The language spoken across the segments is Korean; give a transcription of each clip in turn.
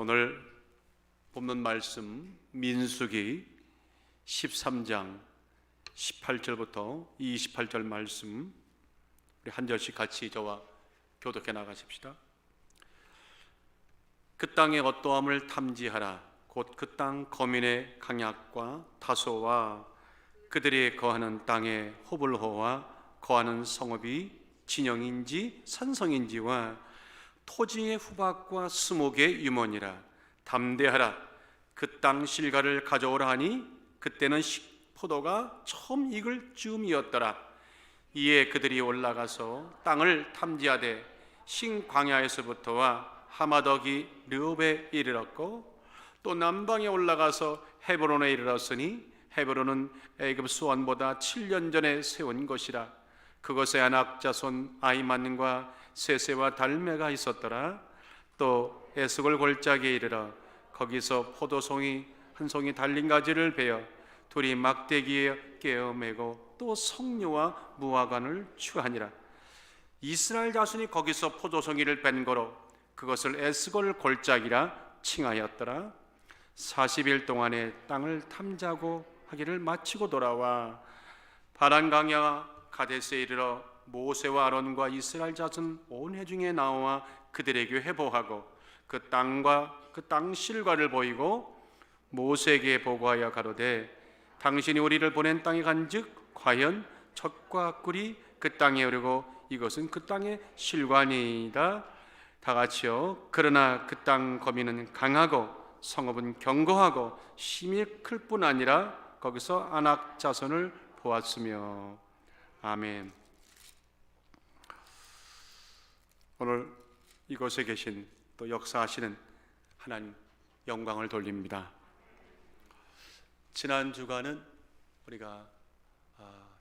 오늘 본문 말씀 민수기 13장 18절부터 28절 말씀 우리 한 절씩 같이 저와 교독해 나가십시다. 그 땅의 어떠함을 탐지하라. 곧 그 땅 거민의 강약과 다소와 그들이 거하는 땅의 호불호와 거하는 성읍이 진영인지 산성인지와 토지의 후박과 수목의 유먼이라. 담대하라. 그 땅 실과를 가져오라 하니 그때는 포도가 처음 익을 즈음이었더라. 이에 그들이 올라가서 땅을 탐지하되 신광야에서부터와 하마더기 르홉에 이르렀고 또 남방에 올라가서 헤브론에 이르렀으니 헤브론은 애굽 수원보다 7년 전에 세운 것이라. 그것에 아낙 자손 아히만과 세세와 달메가 있었더라. 또 에스골 골짜기에 이르러 거기서 포도송이 한 송이 달린 가지를 베어 둘이 막대기에 깨어매고 또 석류와 무화과를 추하니라. 이스라엘 자손이 거기서 포도송이를 뺀 거로 그것을 에스골 골짜기라 칭하였더라. 40일 동안에 땅을 탐지하고 하기를 마치고 돌아와 바란 강야 가데스에 이르러 모세와 아론과 이스라엘 자손 온 회중에 나와 그들에게 회복하고 그 땅과 그 땅 실과를 보이고 모세에게 보고하여 가로되 당신이 우리를 보낸 땅에 간즉 과연 젖과 꿀이 그 땅에 흐르고 이것은 그 땅의 실과니이다. 다 같이요. 그러나 그 땅 거민은 강하고 성읍은 견고하고 심히 클 뿐 아니라 거기서 아낙 자손을 보았으며. 아멘. 오늘 이곳에 계신 또 역사하시는 하나님 영광을 돌립니다. 지난 주간은 우리가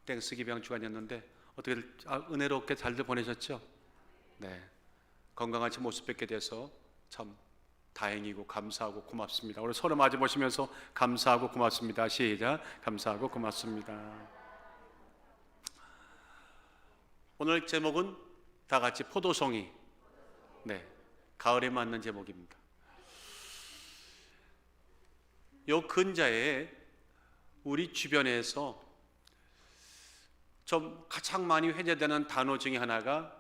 땡스기빙 주간이었는데 어떻게 은혜롭게 잘들 보내셨죠? 네, 건강하신 모습 뵙게 돼서 참 다행이고 감사하고 고맙습니다. 우리 서로 마주 보시면서 감사하고 고맙습니다. 시작. 감사하고 고맙습니다. 오늘 제목은 다 같이 포도송이. 네, 가을에 맞는 제목입니다. 요 근자에 우리 주변에서 좀 가장 많이 회자되는 단어 중에 하나가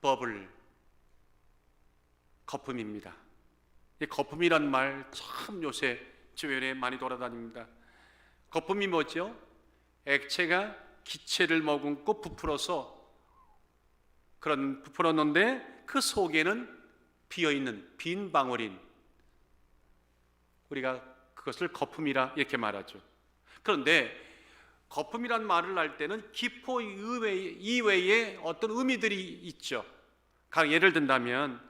버블, 거품입니다. 이 거품이란 말 참 요새 주변에 많이 돌아다닙니다. 거품이 뭐죠? 액체가 기체를 머금고 부풀어서 부풀었는데 그 속에는 비어있는 빈 방울인, 우리가 그것을 거품이라 이렇게 말하죠. 그런데 거품이란 말을 할 때는 기포 이외에 어떤 의미들이 있죠. 예를 든다면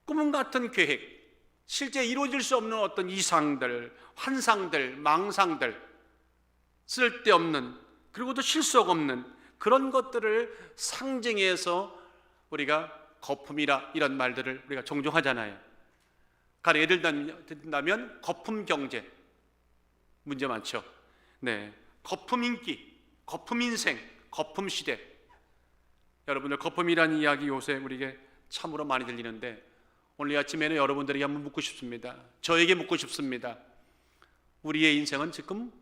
꿈 같은 계획, 실제 이루어질 수 없는 어떤 이상들, 환상들, 망상들, 쓸데없는 그리고 또 실속 없는 그런 것들을 상징해서 우리가 거품이라 이런 말들을 우리가 종종 하잖아요. 예를 든다면 거품 경제 문제 많죠. 네, 거품 인기, 거품 인생, 거품 시대. 여러분들 거품이라는 이야기 요새 우리에게 참으로 많이 들리는데 오늘 아침에는 여러분들에게 한번 묻고 싶습니다. 저에게 묻고 싶습니다. 우리의 인생은 지금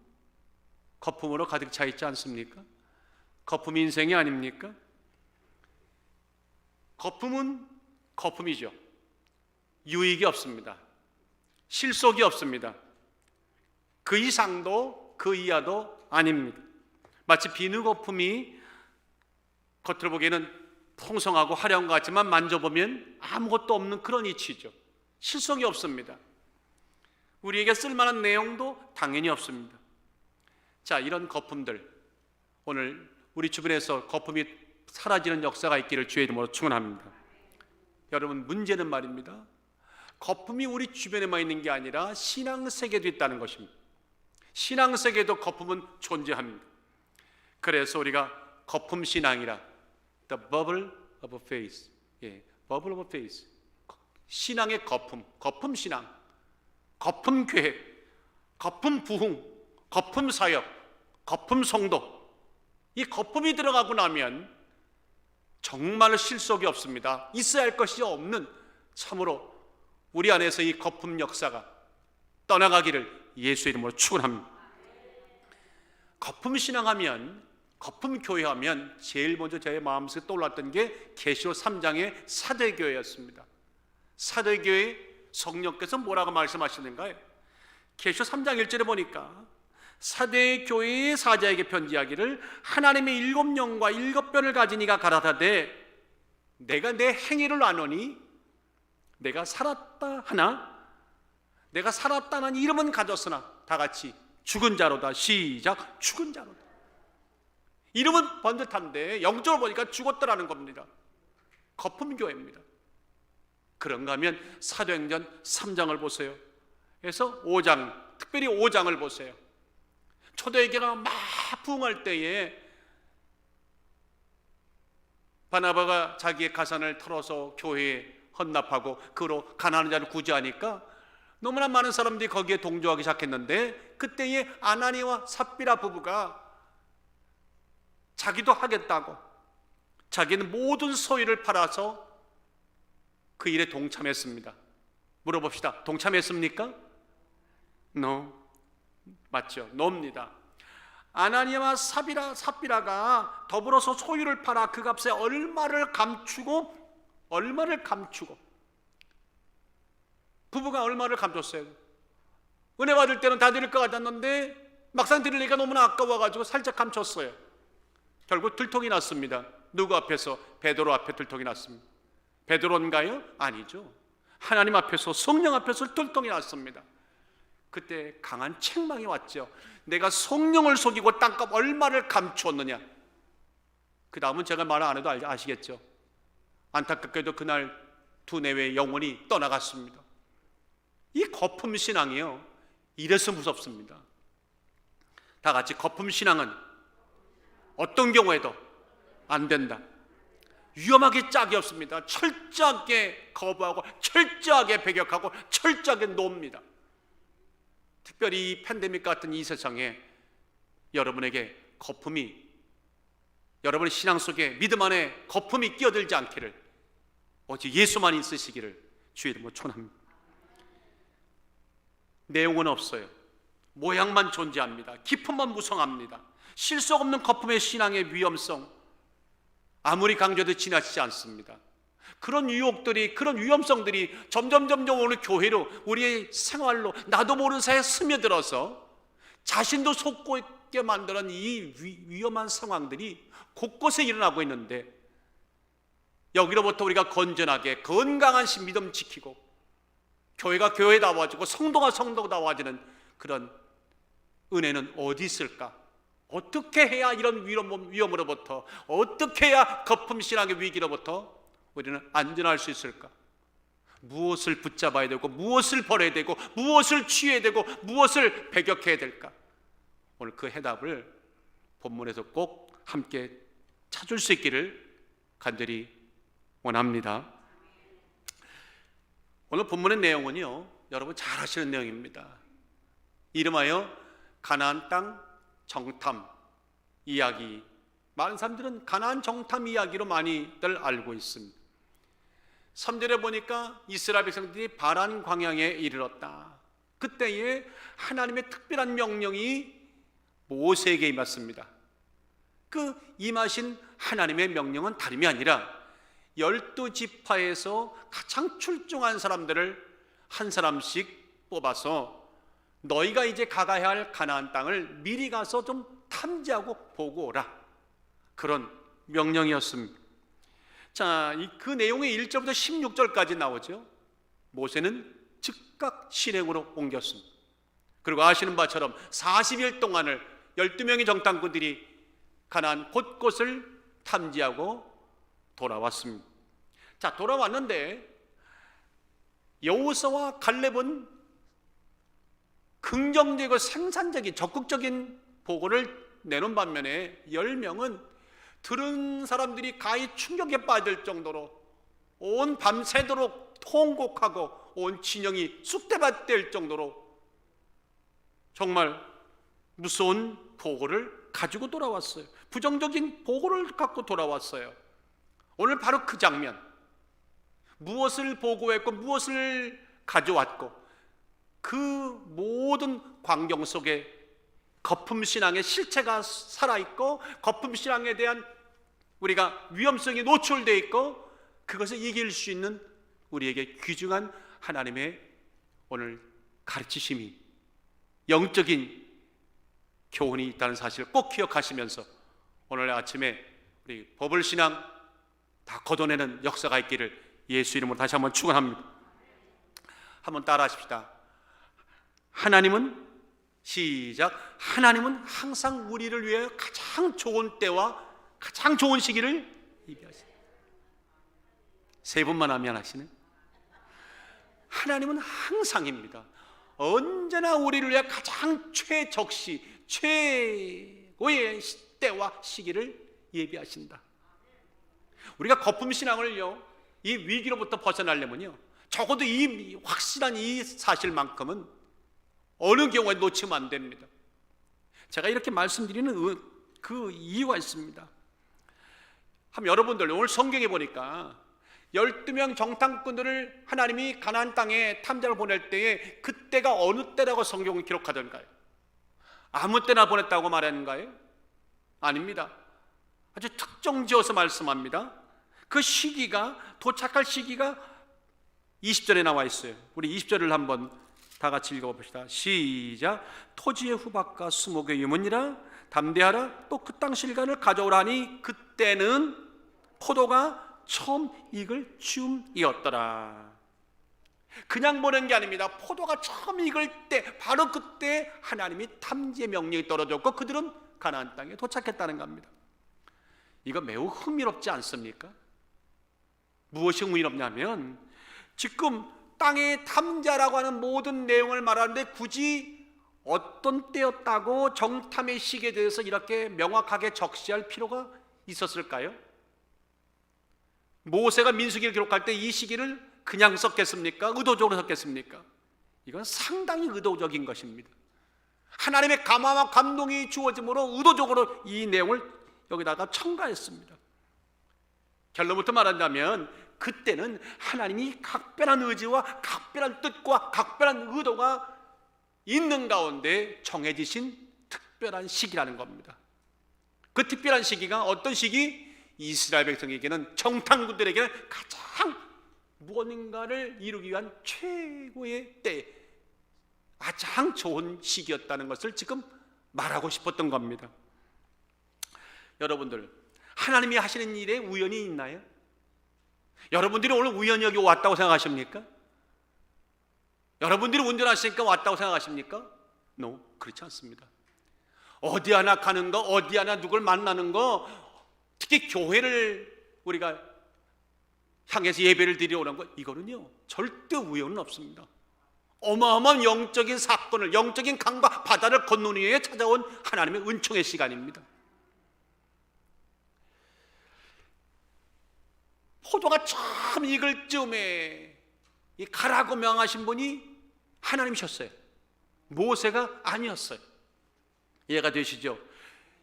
거품으로 가득 차 있지 않습니까? 거품 인생이 아닙니까? 거품은 거품이죠. 유익이 없습니다. 실속이 없습니다. 그 이상도 그 이하도 아닙니다. 마치 비누 거품이 겉으로 보기에는 풍성하고 화려한 것 같지만 만져보면 아무것도 없는 그런 이치죠. 실속이 없습니다. 우리에게 쓸만한 내용도 당연히 없습니다. 자, 이런 거품들, 오늘 우리 주변에서 거품이 사라지는 역사가 있기를 주의 이름으로 축원합니다. 여러분, 문제는 말입니다, 거품이 우리 주변에만 있는 게 아니라 신앙세계도 있다는 것입니다. 신앙세계도 거품은 존재합니다. 그래서 우리가 거품 신앙이라, The bubble of faith, bubble of faith, 신앙의 거품, 거품 신앙, 거품 계획, 거품 부흥, 거품 사역, 거품 성도. 이 거품이 들어가고 나면 정말 실속이 없습니다. 있어야 할 것이 없는 참으로 우리 안에서 이 거품 역사가 떠나가기를 예수의 이름으로 축원합니다. 거품 신앙하면, 거품 교회하면 제일 먼저 제 마음속에 떠올랐던 게 계시록 3장의 사대교회였습니다. 사대교회 성령께서 뭐라고 말씀하시는가요? 계시록 3장 1절에 보니까 사대교회의 사자에게 편지하기를 하나님의 7영과 7변을 가진 이가 가라사대 내가 내 행위를 아노니 내가 살았다 하나 내가 살았다는 이름은 가졌으나 다 같이 죽은 자로다. 시작. 죽은 자로다. 이름은 번듯한데 영적으로 보니까 죽었더라는 겁니다. 거품교회입니다. 그런가 하면 사도행전 3장을 보세요. 그래서 5장, 특별히 5장을 보세요. 초대교회가 막 부흥할 때에 바나바가 자기의 가산을 털어서 교회에 헌납하고 그로 가난한 자를 구제하니까 너무나 많은 사람들이 거기에 동조하기 시작했는데 그때에 아나니와 삽비라 부부가 자기도 하겠다고 자기는 모든 소유를 팔아서 그 일에 동참했습니다. 물어봅시다. 동참했습니까? No. 맞죠? No입니다. 아나니아와 삽비라가 더불어서 소유를 팔아 그 값에 얼마를 감추고 부부가 얼마를 감췄어요? 은혜 받을 때는 다 드릴 것 같았는데 막상 드리니까 너무나 아까워가지고 살짝 감췄어요. 결국 들통이 났습니다. 누구 앞에서? 베드로 앞에 들통이 났습니다. 베드로인가요? 아니죠. 하나님 앞에서, 성령 앞에서 들통이 났습니다. 그때 강한 책망이 왔죠. 내가 성령을 속이고 땅값 얼마를 감추었느냐. 그 다음은 제가 말 안 해도 아시겠죠. 안타깝게도 그날 두 내외의 영혼이 떠나갔습니다. 이 거품 신앙이요, 이래서 무섭습니다. 다 같이 거품 신앙은 어떤 경우에도 안 된다. 위험하게 짝이 없습니다. 철저하게 거부하고 철저하게 배격하고 철저하게 놓습니다. 특별히 이 팬데믹 같은 이 세상에 여러분에게 거품이, 여러분의 신앙 속에 믿음 안에 거품이 끼어들지 않기를, 오직 예수만 있으시기를 주의 이름으로 축원합니다. 내용은 없어요. 모양만 존재합니다. 기품만 무성합니다. 실속 없는 거품의 신앙의 위험성 아무리 강조해도 지나치지 않습니다. 그런 유혹들이, 그런 위험성들이 점점 오늘 교회로, 우리의 생활로 나도 모르는 사이에 스며들어서 자신도 속고 있게 만드는 이 위험한 상황들이 곳곳에 일어나고 있는데, 여기로부터 우리가 건전하게 건강한 믿음 지키고 교회가 교회다워지고 성도가 성도다워지는 그런 은혜는 어디 있을까? 어떻게 해야 이런 위험으로부터, 어떻게 해야 거품 신앙의 위기로부터 우리는 안전할 수 있을까? 무엇을 붙잡아야 되고, 무엇을 버려야 되고, 무엇을 취해야 되고, 무엇을 배격해야 될까? 오늘 그 해답을 본문에서 꼭 함께 찾을 수 있기를 간절히 원합니다. 오늘 본문의 내용은요, 여러분 잘 아시는 내용입니다. 이름하여 가나안 땅 정탐 이야기. 많은 사람들은 가나안 정탐 이야기로 많이들 알고 있습니다. 3절에 보니까 이스라엘 백성들이 바란 광야에 이르렀다. 그때에 하나님의 특별한 명령이 모세에게 임했습니다. 그 임하신 하나님의 명령은 다름이 아니라 12지파에서 가장 출중한 사람들을 한 사람씩 뽑아서 너희가 이제 가가야 할 가나안 땅을 미리 가서 좀 탐지하고 보고 오라. 그런 명령이었습니다. 자, 그 내용의 1절부터 16절까지 나오죠. 모세는 즉각 실행으로 옮겼습니다. 그리고 아시는 바처럼 40일 동안을 12명의 정탐꾼들이 가나안 곳곳을 탐지하고 돌아왔습니다. 자, 돌아왔는데 여호수아와 갈렙은 긍정적이고 생산적인 적극적인 보고를 내놓은 반면에 10명은 들은 사람들이 가히 충격에 빠질 정도로 온 밤새도록 통곡하고 온 진영이 쑥대밭될 정도로 정말 무서운 보고를 가지고 돌아왔어요. 부정적인 보고를 갖고 돌아왔어요. 오늘 바로 그 장면, 무엇을 보고했고 무엇을 가져왔고, 그 모든 광경 속에 거품신앙의 실체가 살아있고, 거품신앙에 대한 우리가 위험성이 노출되어 있고, 그것을 이길 수 있는 우리에게 귀중한 하나님의 오늘 가르치심이, 영적인 교훈이 있다는 사실을 꼭 기억하시면서 오늘 아침에 우리 버블신앙 다 걷어내는 역사가 있기를 예수 이름으로 다시 한번 축원합니다. 한번 따라 하십시다. 하나님은, 시작, 하나님은 항상 우리를 위해 가장 좋은 때와 가장 좋은 시기를 예비하십니다. 세 번만 하면 하시네. 하나님은 항상입니다. 언제나 우리를 위해 가장 최적시, 최고의 때와 시기를 예비하신다. 우리가 거품신앙을요, 이 위기로부터 벗어나려면요, 적어도 이 확실한 이 사실만큼은 어느 경우에 놓치면 안 됩니다. 제가 이렇게 말씀드리는 그 이유가 있습니다. 여러분들 오늘 성경에 보니까 12명 정탐꾼들을 하나님이 가나안 땅에 탐정을 보낼 때에 그때가 어느 때라고 성경은 기록하던가요? 아무 때나 보냈다고 말하는가요? 아닙니다. 아주 특정지어서 말씀합니다. 그 시기가, 도착할 시기가 20절에 나와 있어요. 우리 20절을 한번 다 같이 읽어봅시다. 시작. 토지의 후박과 수목의 유문이라 담대하라. 또 그 땅 실간을 가져오라니 그때는 포도가 처음 익을 즈음이었더라. 그냥 보낸 게 아닙니다. 포도가 처음 익을 때, 바로 그때 하나님이 탐지의 명령이 떨어졌고 그들은 가나안 땅에 도착했다는 겁니다. 이거 매우 흥미롭지 않습니까? 무엇이 흥미롭냐면, 지금 땅의 탐자라고 하는 모든 내용을 말하는데 굳이 어떤 때였다고 정탐의 시기에 대해서 이렇게 명확하게 적시할 필요가 있었을까요? 모세가 민수기를 기록할 때 이 시기를 그냥 썼겠습니까? 의도적으로 썼겠습니까? 이건 상당히 의도적인 것입니다. 하나님의 감화와 감동이 주어짐으로 의도적으로 이 내용을 여기다가 첨가했습니다. 결론부터 말한다면 그때는 하나님이 각별한 의지와 각별한 뜻과 각별한 의도가 있는 가운데 정해지신 특별한 시기라는 겁니다. 그 특별한 시기가 어떤 시기? 이스라엘 백성에게는, 정탐꾼들에게는 가장 무언가를 이루기 위한 최고의 때, 가장 좋은 시기였다는 것을 지금 말하고 싶었던 겁니다. 여러분들, 하나님이 하시는 일에 우연이 있나요? 여러분들이 오늘 우연히 여기 왔다고 생각하십니까? 여러분들이 운전하시니까 왔다고 생각하십니까? No, 그렇지 않습니다. 어디 하나 가는 거, 어디 하나 누굴 만나는 거, 특히 교회를 우리가 향해서 예배를 드리러 오는 거, 이거는요 절대 우연은 없습니다. 어마어마한 영적인 사건을, 영적인 강과 바다를 건너는 후에 찾아온 하나님의 은총의 시간입니다. 포도가 처음 익을 즈음에 이 가라고 명하신 분이 하나님이셨어요. 모세가 아니었어요. 이해가 되시죠?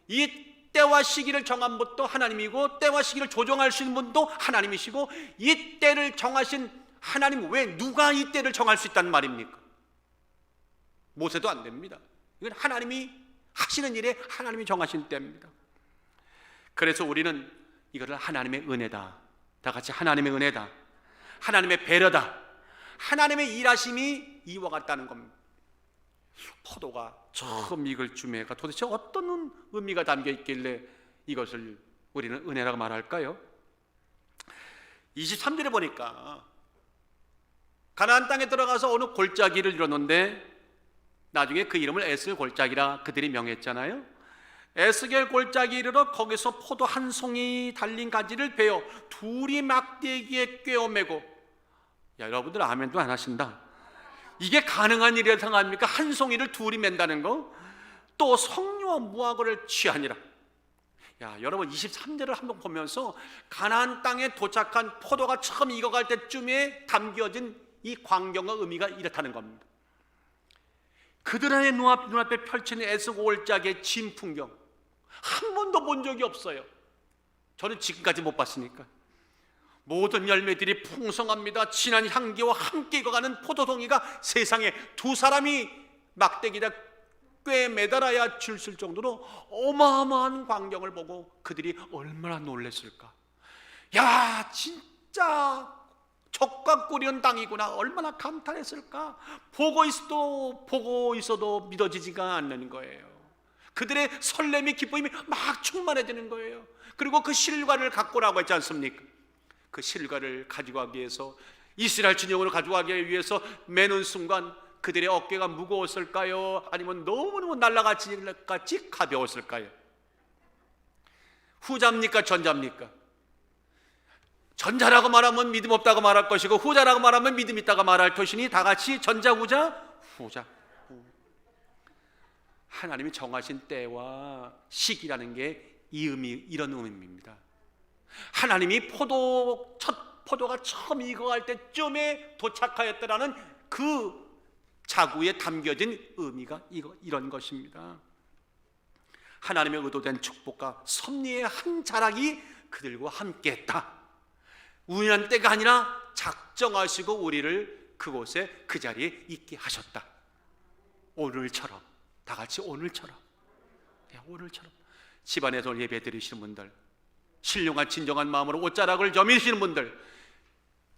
이 때와 시기를 정한 분도 하나님이고, 때와 시기를 조정할 수 있는 분도 하나님이시고, 이 때를 정하신 하나님 외에 누가 이 때를 정할 수 있다는 말입니까? 모세도 안 됩니다. 이건 하나님이 하시는 일에 하나님이 정하신 때입니다. 그래서 우리는 이거를 하나님의 은혜다, 다 같이 하나님의 은혜다, 하나님의 배려다, 하나님의 일하심이 이와 같다는 겁니다. 포도가 처음 익을 즈음에가 도대체 어떤 의미가 담겨 있길래 이것을 우리는 은혜라고 말할까요? 23절에 보니까 가나안 땅에 들어가서 어느 골짜기를 이뤘는데 나중에 그 이름을 에스겔 골짜기라 그들이 명했잖아요. 에스겔 골짜기 이르러 거기서 포도 한 송이 달린 가지를 베어 둘이 막대기에 꿰어매고, 여러분들 아멘도 안 하신다. 이게 가능한 일이라고 생각합니까? 한 송이를 둘이 맨다는 거. 또 석류와 무화과를 취하니라. 여러분 23절을 한번 보면서 가나안 땅에 도착한 포도가 처음 익어갈 때쯤에 담겨진 이 광경과 의미가 이렇다는 겁니다. 그들의 눈앞에 펼치는 에스겔 골짜기의 진 풍경 한 번도 본 적이 없어요. 저는 지금까지 못 봤으니까. 모든 열매들이 풍성합니다. 진한 향기와 함께 익어가는 포도송이가 세상에 두 사람이 막대기다 꽤 매달아야 줄 수 정도로 어마어마한 광경을 보고 그들이 얼마나 놀랐을까. 야, 진짜 젖과 꿀이는 땅이구나. 얼마나 감탄했을까. 보고 있어도 믿어지지가 않는 거예요. 그들의 설렘이 기쁨이 막 충만해지는 거예요. 그리고 그 실과를 갖고라고 했지 않습니까? 그 실과를 가져가기 위해서, 이스라엘 진영으로 가져가기 위해서 매는 순간 그들의 어깨가 무거웠을까요? 아니면 너무너무 날아같이 가벼웠을까요? 후자입니까? 전자입니까? 전자라고 말하면 믿음 없다고 말할 것이고, 후자라고 말하면 믿음 있다고 말할 것이니 다 같이 전자, 후자. 하나님이 정하신 때와 시기라는 게 이런 의미입니다. 하나님이 첫 포도가 처음 익어갈 때쯤에 도착하였다라는 그 자구에 담겨진 의미가 이런 것입니다. 하나님의 의도된 축복과 섭리의 한 자락이 그들과 함께했다. 우연한 때가 아니라 작정하시고 우리를 그곳에 그 자리에 있게 하셨다. 오늘처럼, 다 같이 오늘처럼 집안에서 예배 드리시는 분들, 신령한 진정한 마음으로 옷자락을 저미시는 분들,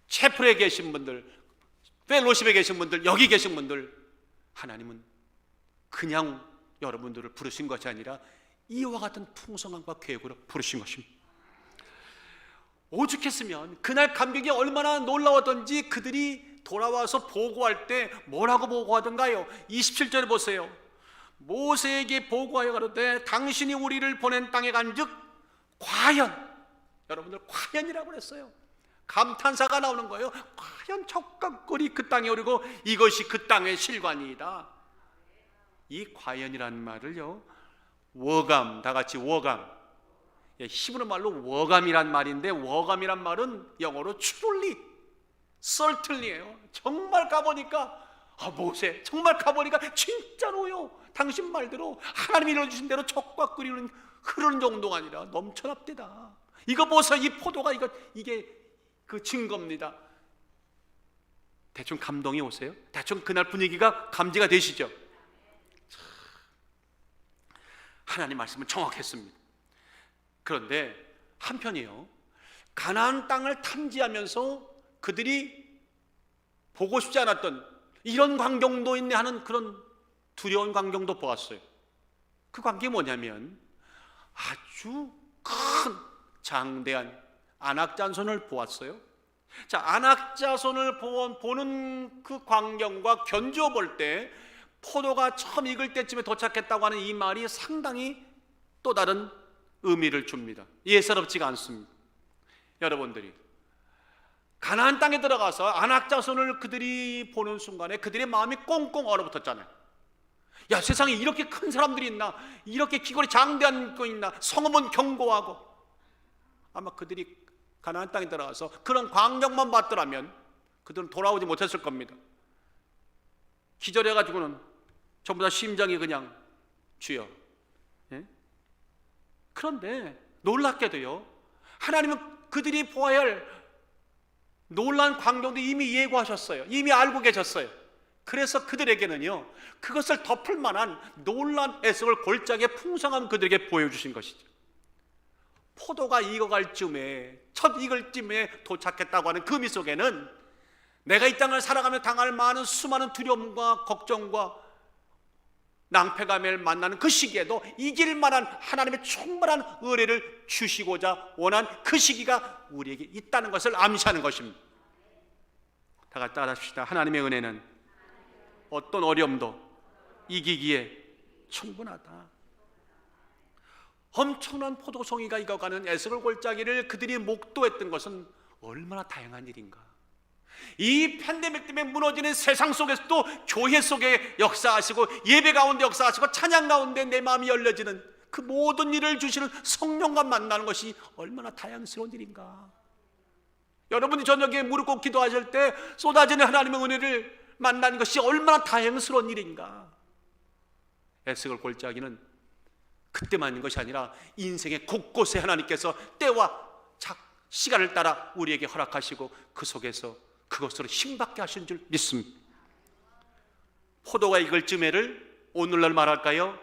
채플에 계신 분들, 펠로십에 계신 분들, 여기 계신 분들, 하나님은 그냥 여러분들을 부르신 것이 아니라 이와 같은 풍성함과 계획으로 부르신 것입니다. 오죽했으면 그날 감격이 얼마나 놀라웠던지 그들이 돌아와서 보고할 때 뭐라고 보고하던가요? 27절에 보세요. 모세에게 보고하여 가로되 당신이 우리를 보낸 땅에 간즉 과연, 여러분들 과연이라고 그랬어요. 감탄사가 나오는 거예요. 과연 젖과 꿀이 그 땅에 오르고 이것이 그 땅의 실관이다. 이 과연이라는 말을요, 워감, 다 같이 워감, 히브리 말로 워감이란 말인데, 워감이란 말은 영어로 truly, certainly예요. 정말 가보니까, 모세 정말 가보니까 진짜로요, 당신 말대로 하나님이 이루어주신 대로 젖과 꿀이 흐르는 정도가 아니라 넘쳐납니다. 이거 보세요. 이 포도가 이게 그 증거입니다. 대충 감동이 오세요? 대충 그날 분위기가 감지가 되시죠? 하나님 말씀은 정확했습니다. 그런데 한편이요, 가나안 땅을 탐지하면서 그들이 보고 싶지 않았던 이런 광경도 있네 하는 그런 두려운 광경도 보았어요. 그 광경이 뭐냐면 아주 큰 장대한 안악자손을 보았어요. 자, 안악자손을 보는 그 광경과 견주어 볼 때 포도가 처음 익을 때쯤에 도착했다고 하는 이 말이 상당히 또 다른 의미를 줍니다. 예사롭지가 않습니다. 여러분들이 가나안 땅에 들어가서 안악자손을 그들이 보는 순간에 그들의 마음이 꽁꽁 얼어붙었잖아요. 야, 세상에 이렇게 큰 사람들이 있나? 이렇게 기골이 장대한 거 있나? 성읍은 견고하고. 아마 그들이 가나안 땅에 들어가서 그런 광경만 봤더라면 그들은 돌아오지 못했을 겁니다. 기절해가지고는 전부 다 심장이 그냥 주여. 예? 그런데 놀랍게도요, 하나님은 그들이 보아야 할 놀라운 광경도 이미 예고하셨어요. 이미 알고 계셨어요. 그래서 그들에게는요, 그것을 덮을 만한 놀라운 애석을 골짜기에 풍성한 그들에게 보여주신 것이죠. 포도가 익어갈 쯤에, 첫 익을 쯤에 도착했다고 하는 그 의미 속에는 내가 이 땅을 살아가며 당할 많은 수많은 두려움과 걱정과 낭패감을 만나는 그 시기에도 이길 만한 하나님의 충만한 은혜를 주시고자 원한 그 시기가 우리에게 있다는 것을 암시하는 것입니다. 다 같이 따라합시다. 하나님의 은혜는 어떤 어려움도 이기기에 충분하다. 엄청난 포도송이가 익어가는 에스겔 골짜기를 그들이 목도했던 것은 얼마나 다양한 일인가. 이 팬데믹 때문에 무너지는 세상 속에서도 교회 속에 역사하시고 예배 가운데 역사하시고 찬양 가운데 내 마음이 열려지는 그 모든 일을 주시는 성령과 만나는 것이 얼마나 다양스러운 일인가. 여러분이 저녁에 무릎 꿇고 기도하실 때 쏟아지는 하나님의 은혜를 만나는 것이 얼마나 다양스러운 일인가. 에스겔 골짜기는 그때만 있는 것이 아니라 인생의 곳곳에 하나님께서 때와 시간을 따라 우리에게 허락하시고 그 속에서 그것으로 힘받게 하신 줄 믿습니다. 포도가 익을 즈음에를 오늘날 말할까요?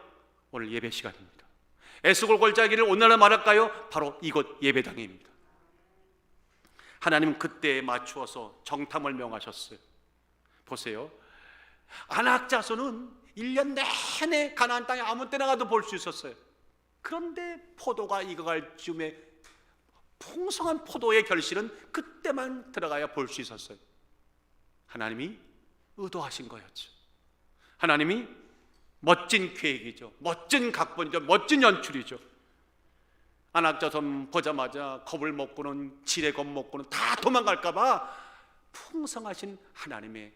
오늘 예배 시간입니다. 에스골 골짜기를 오늘날 말할까요? 바로 이곳 예배당입니다. 하나님은 그때에 맞추어서 정탐을 명하셨어요. 보세요, 아낙 자손은 1년 내내 가나안 땅에 아무 때나 가도 볼 수 있었어요. 그런데 포도가 익어갈 즈음에 풍성한 포도의 결실은 그때만 들어가야 볼 수 있었어요. 하나님이 의도하신 거였죠. 하나님이 멋진 계획이죠. 멋진 각본이죠. 멋진 연출이죠. 아낙자손 보자마자 겁을 먹고는 지레 겁먹고는 다 도망갈까 봐 풍성하신 하나님의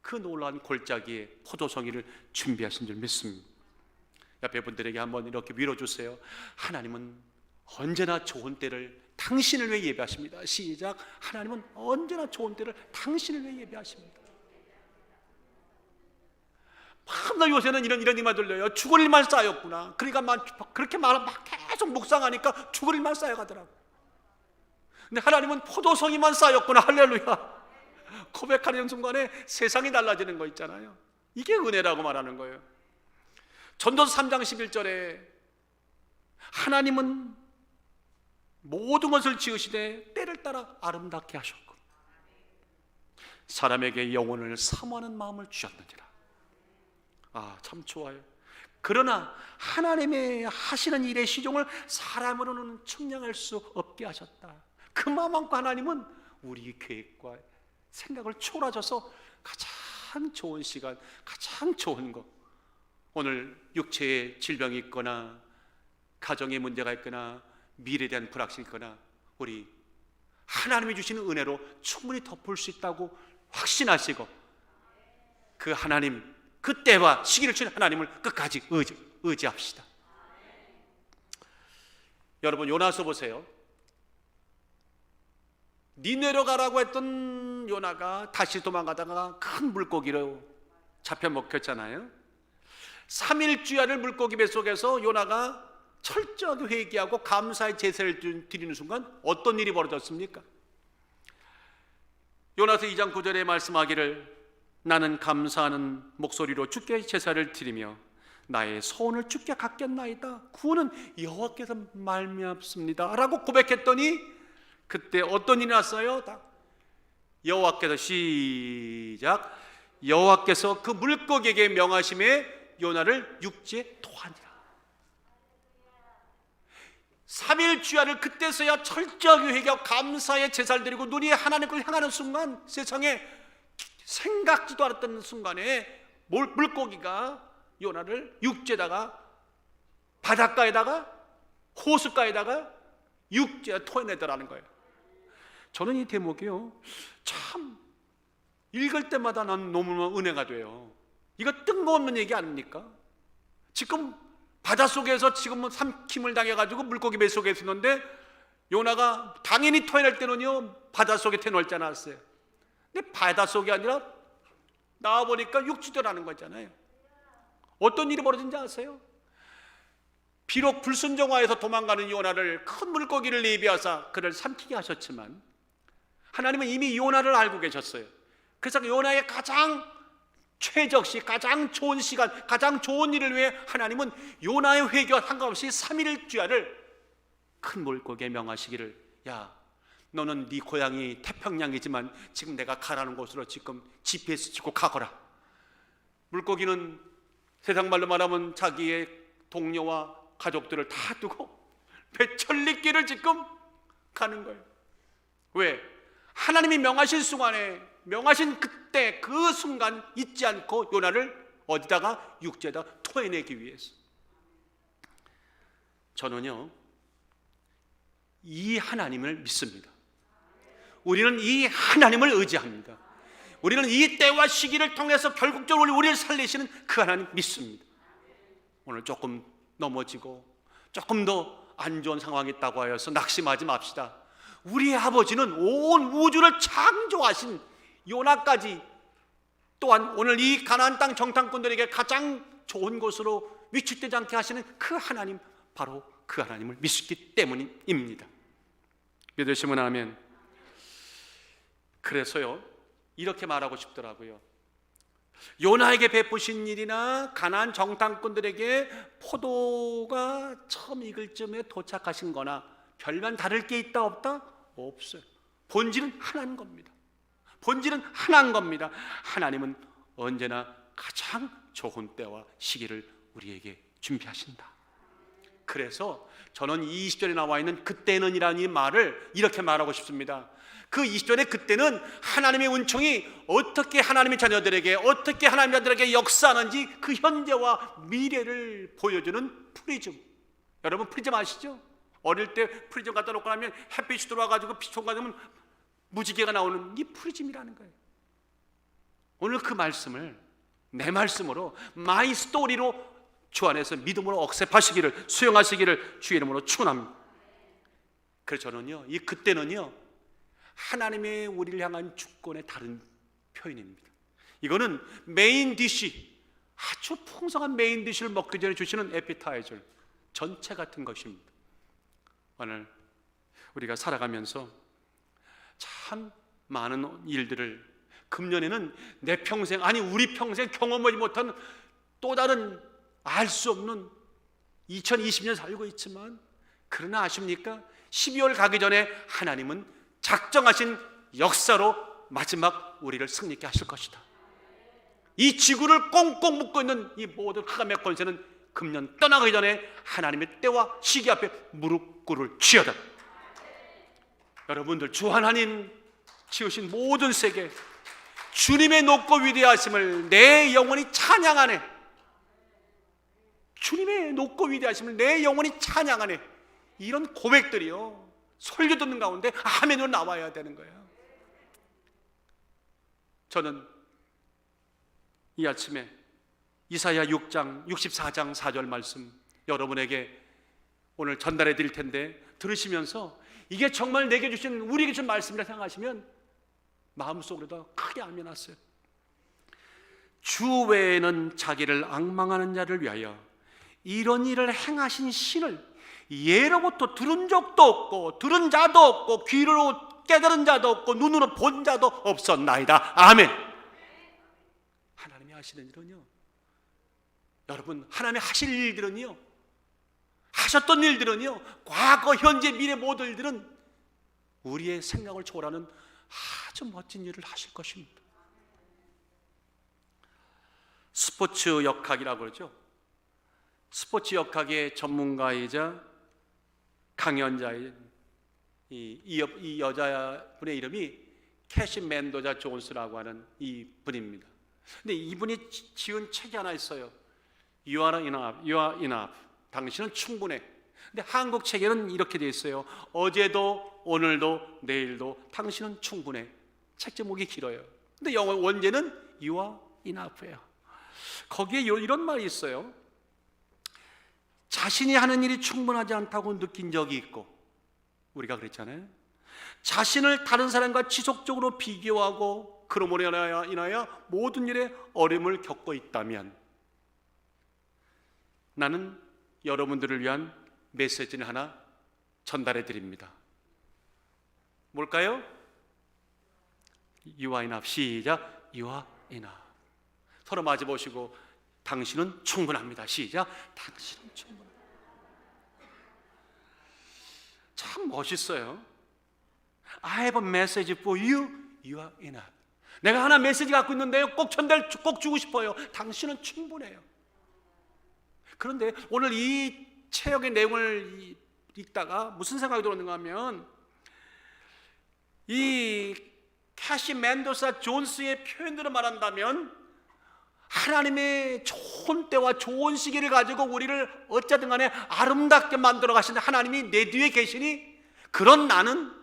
그 놀라운 골짜기에 포도송이를 준비하신 줄 믿습니다. 옆에 분들에게 한번 이렇게 밀어주세요. 하나님은 언제나 좋은 때를 당신을 위해 예배하십니다. 시작. 하나님은 언제나 좋은 때를 당신을 위해 예배하십니다. 밤낮 요새는 이런 일만 들려요. 죽을 일만 쌓였구나. 그러니까 그렇게 막 계속 묵상하니까 죽을 일만 쌓여가더라고. 근데 하나님은 포도송이만 쌓였구나. 할렐루야. 고백하는 순간에 세상이 달라지는 거 있잖아요. 이게 은혜라고 말하는 거예요. 전도서 3장 11절에 하나님은 모든 것을 지으시되 때를 따라 아름답게 하셨고 사람에게 영혼을 사모하는 마음을 주셨느니라. 참 좋아요. 그러나 하나님의 하시는 일의 시종을 사람으로는 측량할 수 없게 하셨다. 그 마음 안고 하나님은 우리 계획과 생각을 초월하셔서 가장 좋은 시간, 가장 좋은 것, 오늘 육체에 질병이 있거나 가정에 문제가 있거나 미래에 대한 불확실이 있거나 우리 하나님이 주시는 은혜로 충분히 덮을 수 있다고 확신하시고 그 하나님, 그때와 시기를 주신 하나님을 끝까지 의지합시다. 여러분, 요나서 보세요. 니네로 가라고 했던 요나가 다시 도망가다가 큰 물고기로 잡혀 먹혔잖아요. 3일 주야를 물고기 뱃속에서 요나가 철저하게 회개하고 감사의 제사를 드리는 순간 어떤 일이 벌어졌습니까? 요나서 2장 9절에 말씀하기를 나는 감사하는 목소리로 주께 제사를 드리며 나의 소원을 주께 갖겠나이다. 구원은 여호와께서 말미암습니다 라고 고백했더니 그때 어떤 일이 났어요? 여호와께서 시작. 여호와께서 그 물고기에게 명하심에 요나를 육지에 토하니라. 3일 주야를 그때서야 철저하게 회개하고 감사의 제사를 드리고 눈이 하나님을 향하는 순간 세상에 생각지도 않았던 순간에 물고기가 요나를 육지에다가 바닷가에다가 호숫가에다가 육지에 토해내더라는 거예요. 저는 이 대목이요 참 읽을 때마다 난 너무너무 은혜가 돼요. 이거 뜬금없는 얘기 아닙니까? 지금 바닷속에서 지금은 삼킴을 당해가지고 물고기 뱃속에 있었는데 요나가 당연히 토해낼 때는요 바닷속에 태어날 줄 알았어요. 근데 바닷속이 아니라 나와보니까 육지더라는 거잖아요. 어떤 일이 벌어진지 아세요? 비록 불순종하여서 도망가는 요나를 큰 물고기를 예비하사 그를 삼키게 하셨지만 하나님은 이미 요나를 알고 계셨어요. 그래서 요나의 가장 최적시, 가장 좋은 시간, 가장 좋은 일을 위해 하나님은 요나의 회개와 상관없이 3일 주야를 큰 물고기에 명하시기를 야 너는 네 고향이 태평양이지만 지금 내가 가라는 곳으로 지금 GPS 찍고 가거라. 물고기는 세상 말로 말하면 자기의 동료와 가족들을 다 두고 배천리길을 지금 가는 거예요. 왜? 하나님이 명하신 순간에 명하신 그때 그 순간 잊지 않고 요나를 어디다가 육지에다 토해내기 위해서. 저는요 이 하나님을 믿습니다. 우리는 이 하나님을 의지합니다. 우리는 이 때와 시기를 통해서 결국적으로 우리를 살리시는 그 하나님 믿습니다. 오늘 조금 넘어지고 조금 더 안 좋은 상황이 있다고 하여서 낙심하지 맙시다. 우리 아버지는 온 우주를 창조하신 요나까지 또한 오늘 이 가나안 땅 정탐꾼들에게 가장 좋은 곳으로 위축되지 않게 하시는 그 하나님, 바로 그 하나님을 믿기 때문입니다. 믿으시면 아멘. 그래서요, 이렇게 말하고 싶더라고요. 요나에게 베푸신 일이나 가나안 정탐꾼들에게 포도가 처음 익을 쯤에 도착하신 거나 별반 다를 게 있다 없다? 없어요. 본질은 하나인 겁니다. 본질은 하나인 겁니다. 하나님은 언제나 가장 좋은 때와 시기를 우리에게 준비하신다. 그래서 저는 20절에 나와 있는 그때는 이라는 이 말을 이렇게 말하고 싶습니다. 그 20절의 그때는 하나님의 은총이 어떻게 하나님의 자녀들에게, 어떻게 하나님의 자녀들에게 역사하는지 그 현재와 미래를 보여주는 프리즘. 여러분 프리즘 아시죠? 어릴 때 프리즘 갖다 놓고 나면 햇빛이 들어와가지고 비춰 가지고 무지개가 나오는 이 프리즘이라는 거예요. 오늘 그 말씀을 내 말씀으로 마이 스토리로 주 안에서 믿음으로 억셉하시기를, 수용하시기를 주의 이름으로 축원합니다. 그래서 저는요, 이 그때는요, 하나님의 우리를 향한 주권의 다른 표현입니다. 이거는 메인 디시, 아주 풍성한 메인 디시를 먹기 전에 주시는 에피타이저, 전체 같은 것입니다. 오늘 우리가 살아가면서 참 많은 일들을, 금년에는 내 평생, 아니 우리 평생 경험하지 못한 또 다른 알 수 없는 2020년 살고 있지만, 그러나 아십니까? 12월 가기 전에 하나님은 작정하신 역사로 마지막 우리를 승리케 하실 것이다. 이 지구를 꽁꽁 묶고 있는 이 모든 흑암의 권세는 금년 떠나기 전에 하나님의 때와 시기 앞에 무릎 꿇을 지어다. 여러분들, 주 하나님 지으신 모든 세계, 주님의 높고 위대하심을 내 영혼이 찬양하네. 주님의 높고 위대하심을 내 영혼이 찬양하네. 이런 고백들이요, 설교 듣는 가운데 아멘으로 나와야 되는 거예요. 저는 이 아침에 이사야 6장 64장 4절 말씀 여러분에게 오늘 전달해 드릴 텐데, 들으시면서 이게 정말 내게 주신, 우리에게 주신 말씀이라 생각하시면 마음속으로도 크게 아멘 하세요. 주 외에는 자기를 앙망하는 자를 위하여 이런 일을 행하신 신을 예로부터 들은 적도 없고, 들은 자도 없고, 귀로 깨달은 자도 없고, 눈으로 본 자도 없었나이다. 아멘. 하나님이 하시는 일은요, 여러분, 하나님이 하실 일들은요, 하셨던 일들은요, 과거, 현재, 미래 모든 일들은 우리의 생각을 초월하는 아주 멋진 일을 하실 것입니다. 스포츠 역학이라고 그러죠. 스포츠 역학의 전문가이자 강연자의 이 여자분의 이름이 캐시 멘도자 존스라고 하는 이 분입니다. 근데 이분이 지은 책이 하나 있어요. You are enough, you are enough. 당신은 충분해. 근데 한국 책에는 이렇게 되어 있어요. 어제도 오늘도 내일도 당신은 충분해. 책 제목이 길어요. 근데 영어 원제는 You are enough예요. 거기에 이런 말이 있어요. 자신이 하는 일이 충분하지 않다고 느낀 적이 있고, 우리가 그랬잖아요. 자신을 다른 사람과 지속적으로 비교하고 그러므로 인하여 모든 일에 어려움을 겪고 있다면, 나는 여러분들을 위한 메시지를 하나 전달해 드립니다. 뭘까요? You are enough. 시작. You are enough. 서로 마주 보시고, 당신은 충분합니다. 시작. 당신은 충분합니다. 참 멋있어요. I have a message for you. You are enough. 내가 하나 메시지 갖고 있는데요, 꼭 주고 싶어요. 당신은 충분해요. 그런데 오늘 이 체역의 내용을 읽다가 무슨 생각이 들었는가 하면, 이 캐시 멘도사 존스의 표현대로 말한다면, 하나님의 좋은 때와 좋은 시기를 가지고 우리를 어쨌든 간에 아름답게 만들어 가시는 하나님이 내 뒤에 계시니, 그런 나는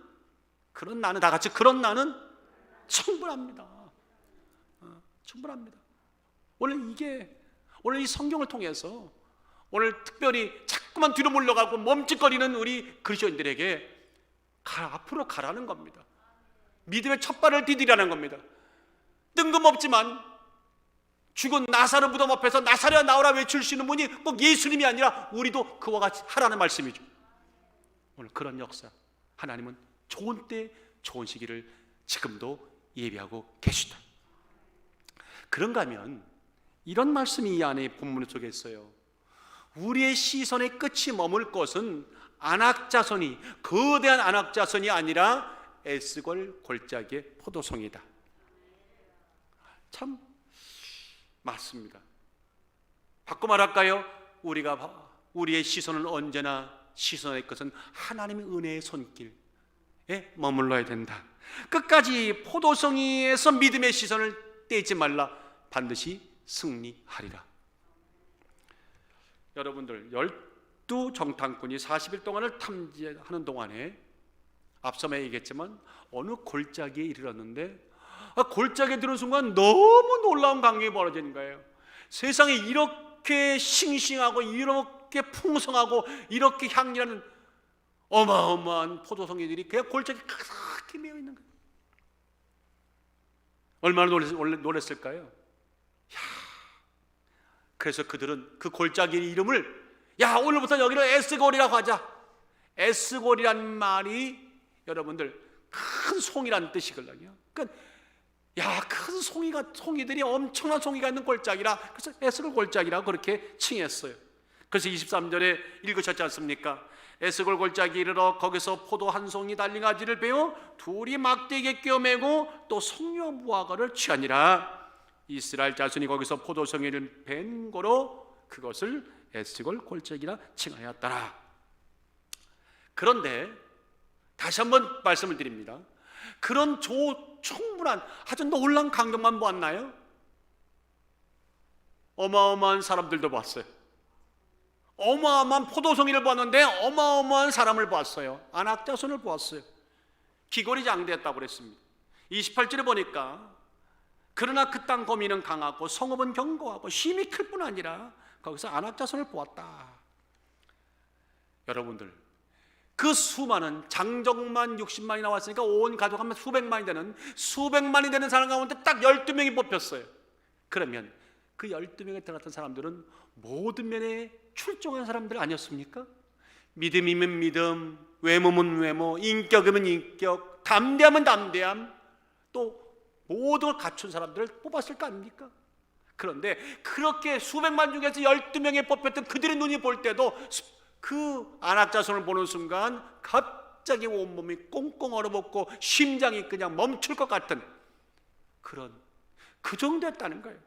다 같이 그런 나는 충분합니다. 충분합니다. 오늘 이 성경을 통해서 오늘 특별히 자꾸만 뒤로 물러가고 멈칫거리는 우리 그리스도인들에게 앞으로 가라는 겁니다. 믿음의 첫 발을 디디라는 겁니다. 뜬금없지만 죽은 나사로 무덤 앞에서 나사로야 나오라 외칠 수 있는 분이 꼭 예수님이 아니라 우리도 그와 같이 하라는 말씀이죠. 오늘 그런 역사, 하나님은 좋은 때 좋은 시기를 지금도 예비하고 계시다. 그런가 하면 이런 말씀이 이 안에 본문 속에 있어요. 우리의 시선의 끝이 머물 것은 안악자손이, 거대한 안악자손이 아니라 에스골 골짜기의 포도송이다. 참 맞습니다. 바꿔 말할까요? 우리의 시선은 언제나 시선의 것은 하나님의 은혜의 손길에 머물러야 된다. 끝까지 포도송이에서 믿음의 시선을 떼지 말라. 반드시 승리하리라. 여러분들, 12정탐꾼이 40일 동안을 탐지하는 동안에 앞서 얘기했지만 어느 골짜기에 이르렀는데 골짜기에 들은 순간 너무 놀라운 광경이 벌어지는 거예요. 세상에 이렇게 싱싱하고 이렇게 풍성하고 이렇게 향기나는 어마어마한 포도송이들이 그냥 골짜기에 가득히 메어 있는 거예요. 얼마나 놀랐을까요? 그래서 그들은 그 골짜기의 이름을 오늘부터 여기를 에스골이라고 하자. 에스골이란 말이 여러분들 큰 송이라는 뜻이거든요. 그러니까 큰 송이들이 엄청난 송이가 있는 골짜기라, 그래서 에스골 골짜기라고 그렇게 칭했어요. 그래서 23절에 읽으셨지 않습니까? 에스골 골짜기 이르러 거기서 포도 한 송이 달린 가지를 베어 둘이 막대기에 꿰매고 또 석류와 무화과를 취하니라. 이스라엘 자손이 거기서 포도송이를 벤 거로 그것을 에스골 골짜기라 칭하였더라. 그런데 다시 한번 말씀을 드립니다. 그런 충분한 아주 놀라운 광경만 보았나요? 어마어마한 사람들도 봤어요. 어마어마한 포도송이를 보았는데 어마어마한 사람을 보았어요. 안악자손을 보았어요. 기골이 장대했다고 그랬습니다. 28절에 보니까 그러나 그 땅 거민은 강하고 성읍은 견고하고 힘이 클 뿐 아니라 거기서 안악자손을 보았다. 여러분들, 그 수많은 장정만 60만이 나왔으니까 온 가족 하면 수백만이 되는 사람 가운데 딱 12명이 뽑혔어요. 그러면 그 12명에 들어갔던 사람들은 모든 면에 출중한 사람들 아니었습니까? 믿음이면 믿음, 외모면 외모, 인격이면 인격, 담대함은 담대함, 또 모든 걸 갖춘 사람들을 뽑았을 거 아닙니까? 그런데 그렇게 수백만 중에서 12명에 뽑혔던 그들의 눈이 볼 때도 그 안악자손을 보는 순간 갑자기 온몸이 꽁꽁 얼어붙고 심장이 그냥 멈출 것 같은 그 정도였다는 거예요.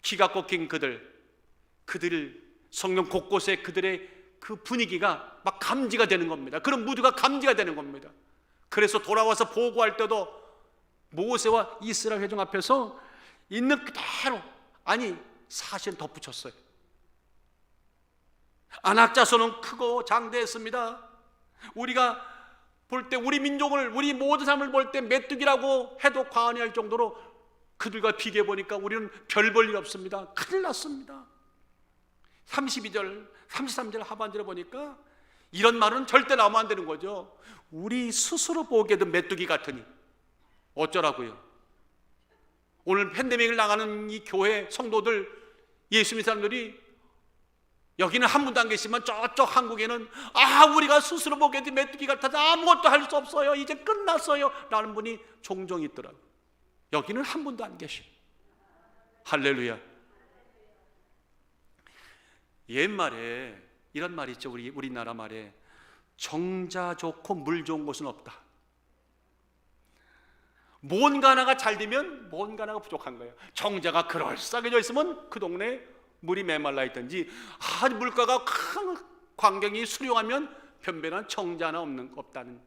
기가 꺾인 그들 성령 곳곳에 그들의 그 분위기가 막 감지가 되는 겁니다. 그런 무드가 감지가 되는 겁니다. 그래서 돌아와서 보고할 때도 모세와 이스라엘 회중 앞에서 있는 그대로 사실은 덧붙였어요. 안악자손은 크고 장대했습니다. 우리가 볼 때 우리 민족을, 우리 모든 사람을 볼 때 메뚜기라고 해도 과언이 할 정도로 그들과 비교해 보니까 우리는 별 볼 일 없습니다. 큰일 났습니다. 32절, 33절 하반절에 보니까 이런 말은 절대 나오면 안 되는 거죠. 우리 스스로 보기에도 메뚜기 같으니 어쩌라고요? 오늘 팬데믹을 나가는 이 교회 성도들, 예수 믿는 사람들이 여기는 한 분도 안 계시지만 저쪽 한국에는 우리가 스스로 보기에도 메뚜기 같아서 아무것도 할 수 없어요, 이제 끝났어요 라는 분이 종종 있더라고요. 여기는 한 분도 안 계셔. 할렐루야. 옛말에 이런 말이 있죠. 우리나라 말에 정자 좋고 물 좋은 곳은 없다. 뭔가 하나가 잘 되면 뭔가 하나가 부족한 거예요. 정자가 그럴싸하게 있으면 그 동네에 물이 메말라 있든지 물가가 큰 광경이 수려하면 변변한 정자 하나 없다는,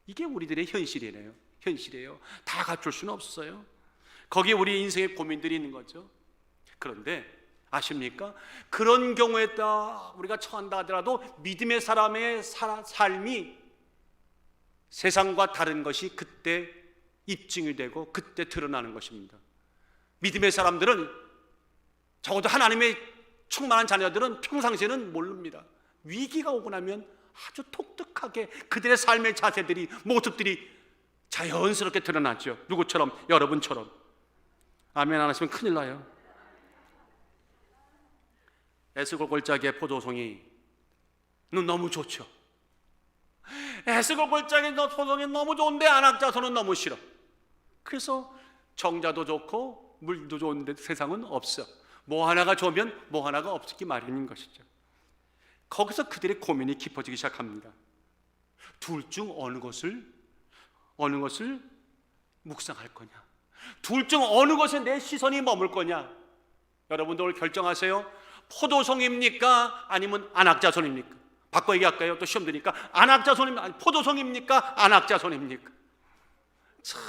이게 우리들의 현실이에요. 다 갖출 수는 없어요. 거기에 우리 인생의 고민들이 있는 거죠. 그런데 아십니까? 그런 경우에 우리가 처한다 하더라도 믿음의 사람의 삶이 세상과 다른 것이 그때 입증이 되고 그때 드러나는 것입니다. 믿음의 사람들은, 적어도 하나님의 충만한 자녀들은 평상시에는 모릅니다. 위기가 오고 나면 아주 독특하게 그들의 삶의 자세들이, 모습들이 자연스럽게 드러나죠. 누구처럼? 여러분처럼. 아멘 안 하시면 큰일 나요. 에스골 골짜기의 포도송이는 너무 좋죠. 에스겔 골짜기 소송이 너무 좋은데 안악자손은 너무 싫어. 그래서 정자도 좋고 물도 좋은데 세상은 없어. 뭐 하나가 좋으면 뭐 하나가 없기 마련인 것이죠. 거기서 그들의 고민이 깊어지기 시작합니다. 둘 중 어느 것을 묵상할 거냐, 둘 중 어느 것에 내 시선이 머물 거냐. 여러분들 오늘 결정하세요. 포도송입니까? 아니면 안악자손입니까? 바꿔 얘기할까요? 또 시험 드니까 안악자손입니까? 아니, 포도송입니까? 안악자손입니까? 참,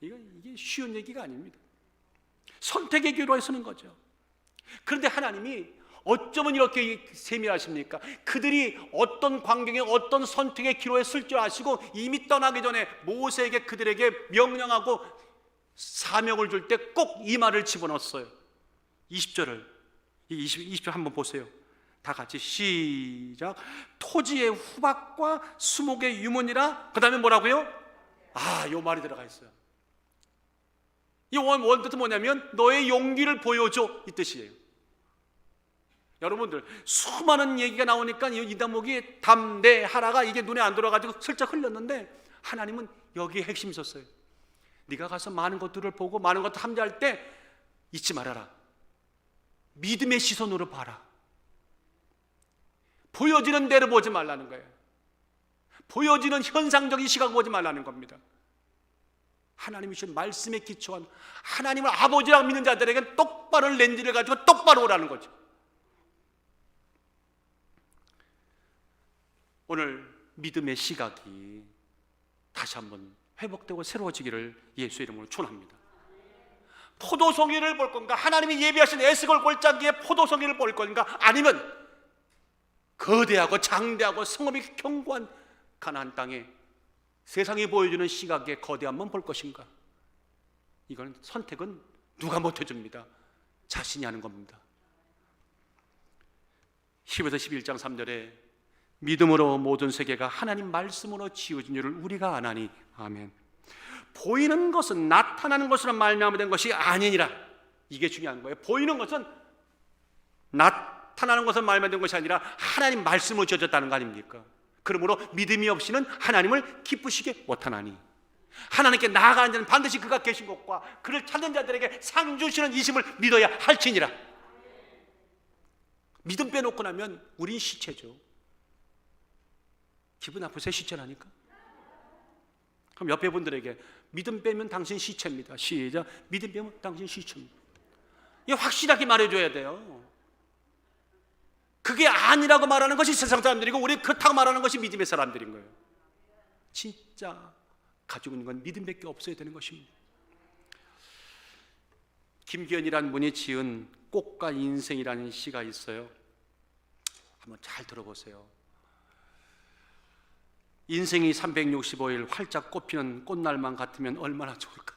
이게 쉬운 얘기가 아닙니다. 선택의 기로에 서는 거죠. 그런데 하나님이 어쩌면 이렇게 세밀하십니까? 그들이 어떤 광경에 어떤 선택의 기로에 쓸 줄 아시고 이미 떠나기 전에 모세에게 그들에게 명령하고 사명을 줄 때 꼭 이 말을 집어넣었어요. 20절을 20절 한번 보세요. 다 같이 시작. 토지의 후박과 수목의 유문이라. 그 다음에 뭐라고요? 요 말이 들어가 있어요. 이 원뜻은 뭐냐면 너의 용기를 보여줘, 이 뜻이에요. 여러분들 수많은 얘기가 나오니까 이 대목이 담대하라가 이게 눈에 안 들어가지고 슬쩍 흘렸는데 하나님은 여기에 핵심이 있었어요. 네가 가서 많은 것들을 보고 많은 것들 함께할 때 잊지 말아라. 믿음의 시선으로 봐라. 보여지는 대로 보지 말라는 거예요. 보여지는 현상적인 시각 보지 말라는 겁니다. 하나님이 주신 말씀에 기초한 하나님을 아버지라고 믿는 자들에게는 똑바로 렌즈를 가지고 똑바로 오라는 거죠. 오늘 믿음의 시각이 다시 한번 회복되고 새로워지기를 예수의 이름으로 축원합니다. 포도송이를 볼 건가? 하나님이 예비하신 에스겔 골짜기에 포도송이를 볼 건가? 아니면 거대하고 장대하고 성읍이 견고한 가나안 땅에 세상이 보여주는 시각의 거대함만 볼 것인가? 이건 선택은 누가 못해줍니다. 자신이 하는 겁니다. 히브리서 11장 3절에 믿음으로 모든 세계가 하나님 말씀으로 지어진 줄을 우리가 아나니. 아멘. 보이는 것은 나타나는 것으로 말미암아 된 것이 아니니라. 이게 중요한 거예요. 보이는 것은 나타나는 것으로 말미암아 된 것이 아니라 하나님 말씀으로 지어졌다는 거 아닙니까? 그러므로 믿음이 없이는 하나님을 기쁘시게 못하나니. 하나님께 나아가는 자는 반드시 그가 계신 것과 그를 찾는 자들에게 상 주시는 이심을 믿어야 할지니라. 믿음 빼놓고 나면 우린 시체죠. 기분 나쁘세요? 시체라니까. 그럼 옆에 분들에게 믿음 빼면 당신 시체입니다. 시작. 믿음 빼면 당신 시체입니다. 이거 확실하게 말해줘야 돼요. 그게 아니라고 말하는 것이 세상 사람들이고 우리 그렇다고 말하는 것이 믿음의 사람들인 거예요. 진짜 가지고 있는 건 믿음밖에 없어야 되는 것입니다. 김기현이라는 분이 지은 꽃과 인생이라는 시가 있어요. 한번 잘 들어보세요. 인생이 365일 활짝 꽃피는 꽃날만 같으면 얼마나 좋을까.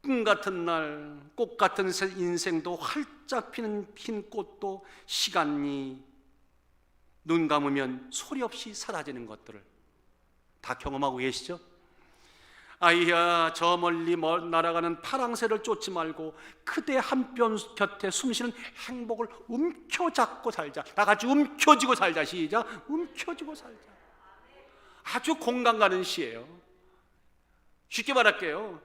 꿈 같은 날, 꽃 같은 인생도 활짝 피는 핀 꽃도 시간이 눈 감으면 소리 없이 사라지는 것들을 다 경험하고 계시죠? 아이야, 저 멀리 날아가는 파랑새를 쫓지 말고 그대 한 곁에 숨쉬는 행복을 움켜잡고 살자. 다 같이 움켜쥐고 살자. 시작. 움켜쥐고 살자. 아주 공감 가는 시예요. 쉽게 말할게요.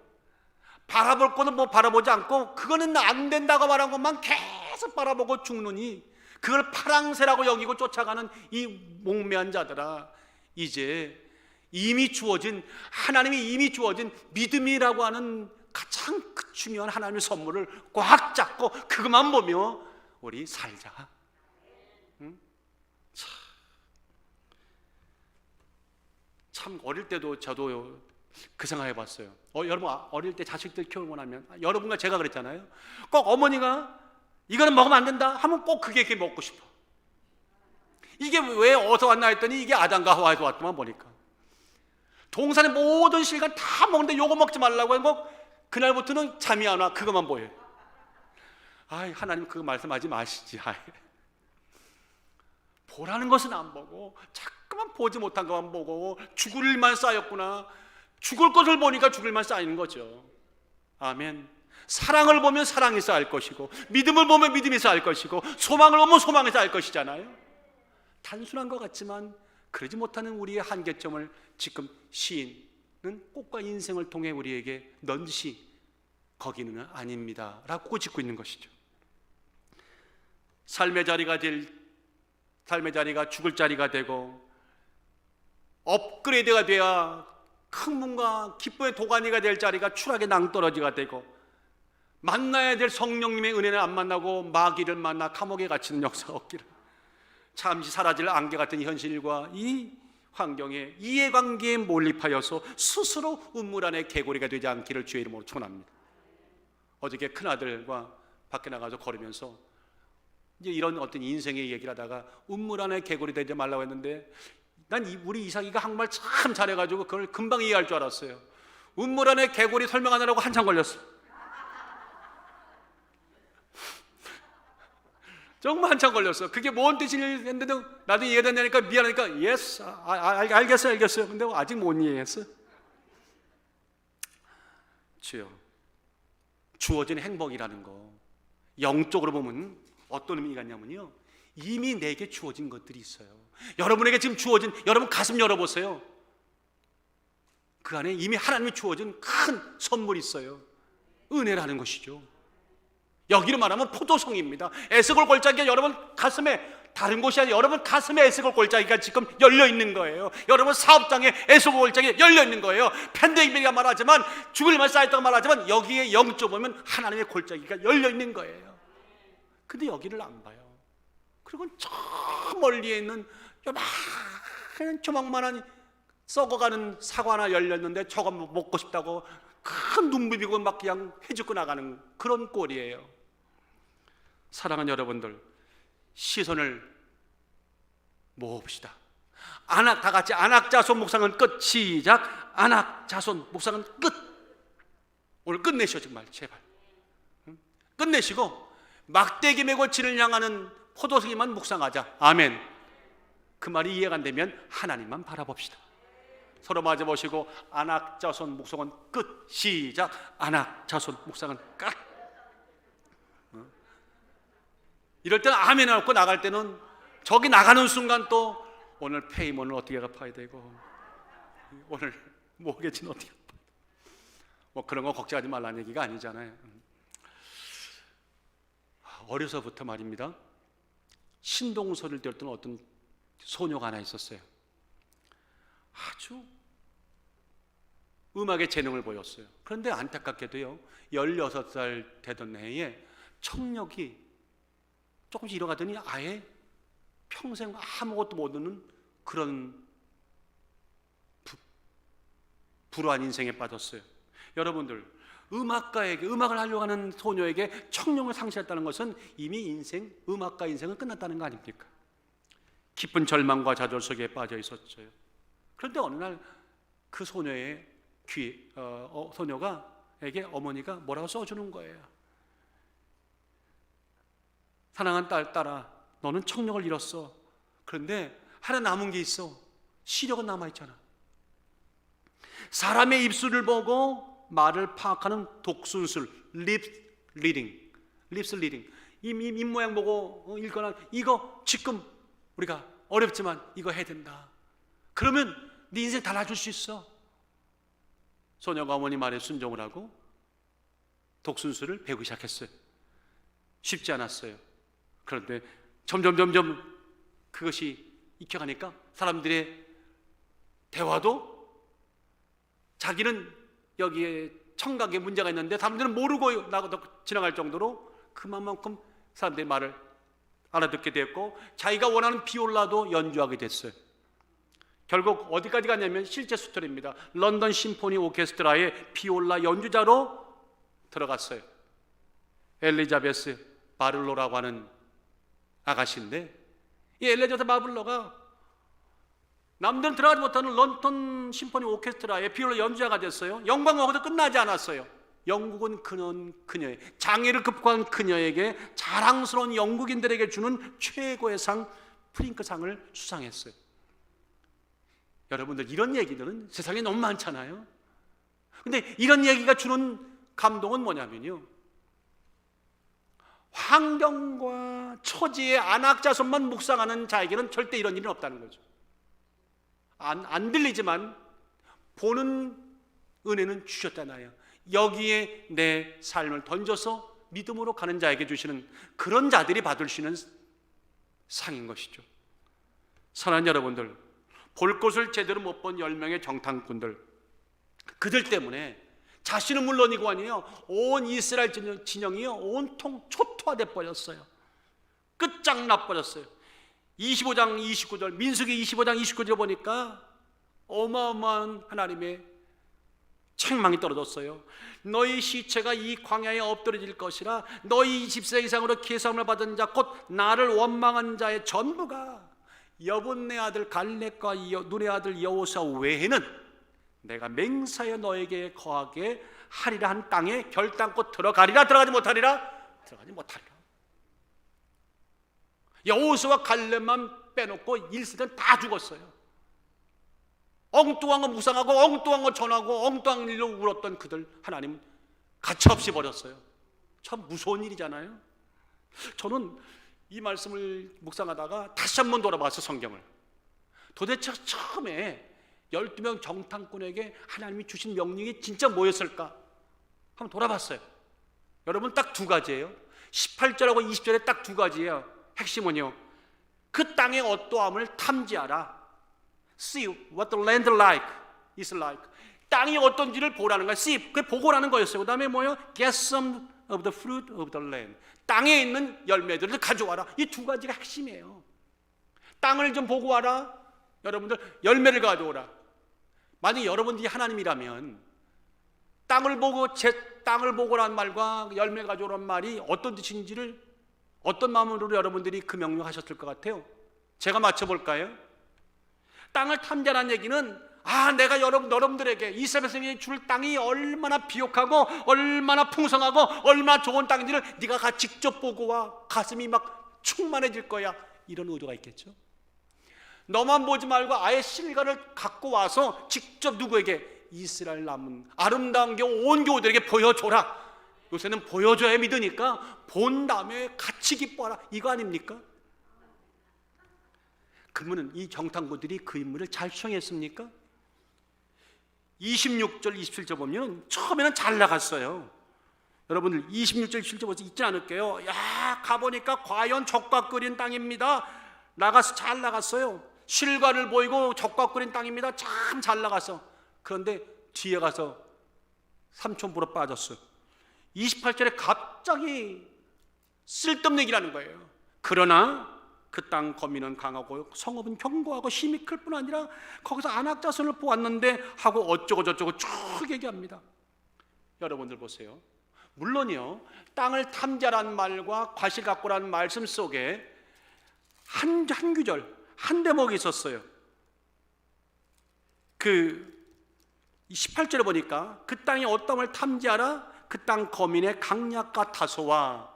바라볼 거는 뭐 바라보지 않고 그거는 안 된다고 말한 것만 계속 바라보고 죽느니 그걸 파랑새라고 여기고 쫓아가는 이 목매한 자들아, 이제 이미 주어진, 하나님이 이미 주어진 믿음이라고 하는 가장 중요한 하나님의 선물을 꽉 잡고 그것만 보며 우리 살자. 응? 참 어릴 때도 저도 그 생각해 봤어요. 여러분 어릴 때 자식들 키우고 나면 여러분과 제가 그랬잖아요. 꼭 어머니가 이거는 먹으면 안 된다 하면 꼭 그게 먹고 싶어. 이게 왜 어디서 왔나 했더니 이게 아담과 하와에서 왔더만 보니까 동산의 모든 실간 다 먹는데 요거 먹지 말라고 하고 그날부터는 잠이 안 와. 그것만 보여요. 아이, 하나님 그거 말씀하지 마시지. 아이. 보라는 것은 안 보고 자꾸만 보지 못한 것만 보고 죽을 일만 쌓였구나. 죽을 것을 보니까 죽을 일만 쌓이는 거죠. 아멘. 사랑을 보면 사랑이 쌓일 것이고 믿음을 보면 믿음이 쌓일 것이고 소망을 보면 소망이 쌓일 것이잖아요. 단순한 것 같지만 그러지 못하는 우리의 한계점을 지금 시인은 꽃과 인생을 통해 우리에게 넌지 거기는 아닙니다 라고 꾸짖고 있는 것이죠. 삶의 자리가 죽을 자리가 되고 업그레이드가 돼야 흥분과 기쁨의 도가니가 될 자리가 추락의 낭떠러지가 되고, 만나야 될 성령님의 은혜는 안 만나고 마귀를 만나 감옥에 갇히는 역사가 없기를, 잠시 사라질 안개 같은 현실과 이 환경에 이해관계에 몰입하여서 스스로 우물 안에 개구리가 되지 않기를 주의 이름으로 축원합니다. 어저께 큰아들과 밖에 나가서 걸으면서 이제 이런 어떤 인생의 얘기를 하다가 우물 안에 개구리 되지 말라고 했는데, 난 우리 이삭이가 한국말 참 잘해가지고 그걸 금방 이해할 줄 알았어요. 우물 안에 개구리 설명하느라고 한참 걸렸어. 정말 한참 걸렸어. 그게 뭔 뜻인지 했는데도 나도 이해된다니까 미안하니까 yes, 알겠어요. 근데 아직 못 이해했어. 주여, 주어진 행복이라는 거 영적으로 보면 어떤 의미가 있냐면요, 이미 내게 주어진 것들이 있어요. 여러분에게 지금 주어진, 여러분 가슴 열어보세요. 그 안에 이미 하나님이 주어진 큰 선물이 있어요. 은혜라는 것이죠. 여기로 말하면 포도송입니다. 에스골 골짜기가 여러분 가슴에, 다른 곳이 아니라 여러분 가슴에 에스골 골짜기가 지금 열려있는 거예요. 여러분 사업장에 에스골 골짜기가 열려있는 거예요. 팬데믹이가 말하지만, 죽을 일만 쌓였다고 말하지만, 여기에 영적 보면 하나님의 골짜기가 열려있는 거예요. 근데 여기를 안 봐요. 그리고 저 멀리에 있는 요만한 조망만한 썩어가는 사과 하나 열렸는데 저거 먹고 싶다고 큰 눈 비비고 막 그냥 해죽고 나가는 그런 꼴이에요. 사랑하는 여러분들, 시선을 모읍시다. 다 같이 안악자손 묵상은 끝. 시작. 안악자손 묵상은 끝. 오늘 끝내시오. 정말 제발 끝내시고 막대기 메고 진을 향하는 포도송이만 묵상하자. 아멘. 그 말이 이해가 안 되면 하나님만 바라봅시다. 서로 맞아보시고 안악자손 묵상은 끝. 시작. 안악자손 묵상은 끝. 이럴 때는 아멘 하고 나갈 때는 저기 나가는 순간 또 오늘 페이먼을 어떻게 갚아야 되고, 오늘 모르겠지는 어떻게 갚아야 되고, 뭐 그런 거 걱정하지 말라는 얘기가 아니잖아요. 어려서부터 말입니다, 신동서를 들었던 어떤 소녀가 하나 있었어요. 아주 음악의 재능을 보였어요. 그런데 안타깝게도요, 16살 되던 해에 청력이 조금씩 잃어가더니 아예 평생 아무것도 모르는 그런 불우한 인생에 빠졌어요. 여러분들, 음악가에게, 음악을 하려고 하는 소녀에게 청력을 상실했다는 것은 이미 인생, 음악가 인생은 끝났다는 거 아닙니까? 깊은 절망과 좌절 속에 빠져 있었어요. 그런데 어느 날 그 소녀의 소녀가에게 어머니가 뭐라고 써주는 거예요. 사랑하는 딸아, 너는 청력을 잃었어. 그런데 하나 남은 게 있어. 시력은 남아있잖아. 사람의 입술을 보고 말을 파악하는 독순술, 립스 리딩. 입 모양 보고 읽거나, 이거 지금 우리가 어렵지만 이거 해야 된다. 그러면 네 인생 달라질 수 있어. 소녀가 어머니 말에 순종을 하고 독순술을 배우기 시작했어요. 쉽지 않았어요. 그런데 점점 그것이 익혀가니까 사람들의 대화도, 자기는 여기에 청각에 문제가 있는데 사람들은 모르고 지나갈 정도로 그만큼 사람들의 말을 알아듣게 되었고, 자기가 원하는 비올라도 연주하게 됐어요. 결국 어디까지 갔냐면 실제 스토리입니다. 런던 심포니 오케스트라의 비올라 연주자로 들어갔어요. 엘리자베스 바를로라고 하는 아가씨인데, 이 엘리자베스 바를로가 남들은 들어가지 못하는 런던 심포니 오케스트라의 비올라 연주자가 됐어요. 영광은 거기서 끝나지 않았어요. 영국은 그녀의 장애를 극복한 그녀에게 자랑스러운 영국인들에게 주는 최고의 상, 프링크상을 수상했어요. 여러분들, 이런 얘기들은 세상에 너무 많잖아요. 근데 이런 얘기가 주는 감동은 뭐냐면요, 환경과 처지의 안악자손만 묵상하는 자에게는 절대 이런 일은 없다는 거죠. 안 들리지만 보는 은혜는 주셨잖아요. 여기에 내 삶을 던져서 믿음으로 가는 자에게 주시는 그런 자들이 받을 수 있는 상인 것이죠. 사랑하는 여러분들, 볼 것을 제대로 못 본 10명의 정탐꾼들, 그들 때문에 자신은 물론이고 아니에요, 온 이스라엘 진영이요 온통 초토화돼 버렸어요. 끝장나 버렸어요. 25장 29절, 민수기 25장 29절 보니까 어마어마한 하나님의 책망이 떨어졌어요. 너희 시체가 이 광야에 엎드러질 것이라. 너희 20세 이상으로 계산을 받은 자 곧 나를 원망한 자의 전부가 여분네 아들 갈렙과 눈의 아들 여호수아 외에는 내가 맹세하여 너에게 거하게 하리라 한 땅에 결단코 들어가리라. 들어가지 못하리라. 들어가지 못하리라. 여호수아와 갈렙만 빼놓고 1세대는 다 죽었어요. 엉뚱한 거 묵상하고 엉뚱한 거 전하고 엉뚱한 일로 울었던 그들 하나님 가차없이 버렸어요. 참 무서운 일이잖아요. 저는 이 말씀을 묵상하다가 다시 한번 돌아봤어요. 성경을. 도대체 처음에 12명 정탐꾼에게 하나님이 주신 명령이 진짜 뭐였을까? 한번 돌아봤어요. 여러분, 딱 두 가지예요. 18절하고 20절에 딱 두 가지예요. 핵심은요, 그 땅의 어떠함을 탐지하라. See what the land is like. 땅이 어떤지를 보라는 거예요. See, 그게 보고라는 거였어요. 그 다음에 뭐예요? Get some of the fruit of the land. 땅에 있는 열매들을 가져와라. 이 두 가지가 핵심이에요. 땅을 좀 보고 와라. 여러분들 열매를 가져오라. 만약 여러분들이 하나님이라면 땅을 보고 제 땅을 보고란 말과 열매 가져오란 말이 어떤 뜻인지를 어떤 마음으로 여러분들이 그 명령하셨을 것 같아요? 제가 맞춰볼까요? 땅을 탐지하라는 얘기는 내가 여러분들에게 이스라엘 백성에게 줄 땅이 얼마나 비옥하고 얼마나 풍성하고 얼마나 좋은 땅인지를 네가 직접 보고 와. 가슴이 막 충만해질 거야. 이런 의도가 있겠죠. 너만 보지 말고 아예 실과를 갖고 와서 직접 누구에게? 이스라엘 남은 아름다운 온 교우들에게 보여줘라. 요새는 보여줘야 믿으니까 본 다음에 같이 기뻐하라. 이거 아닙니까? 그러면 이 정탐꾼들이 그 인물을 잘 수행했습니까? 26절 27절 보면 처음에는 잘 나갔어요. 여러분들 26절 27절 보지 잊지 않을게요. 야, 가보니까 과연 적과 끓인 땅입니다. 나가서 잘 나갔어요. 실과를 보이고 적과 끓인 땅입니다. 참 잘 나갔어. 그런데 뒤에 가서 삼천포로 빠졌어요. 28절에 갑자기 쓸데없는 얘기를 하는 거예요. 그러나 그 땅 거민은 강하고 성읍은 견고하고 힘이 클 뿐 아니라 거기서 안악자손을 보았는데 하고 어쩌고 저쩌고 쭉 얘기합니다. 여러분들 보세요. 물론이요, 땅을 탐지하라는 말과 과실각고라는 말씀 속에 한 구절, 한 대목이 있었어요. 그 18절에 보니까 그 땅이 어떠함을 탐지하라. 그 땅 거민의 강약과 다소와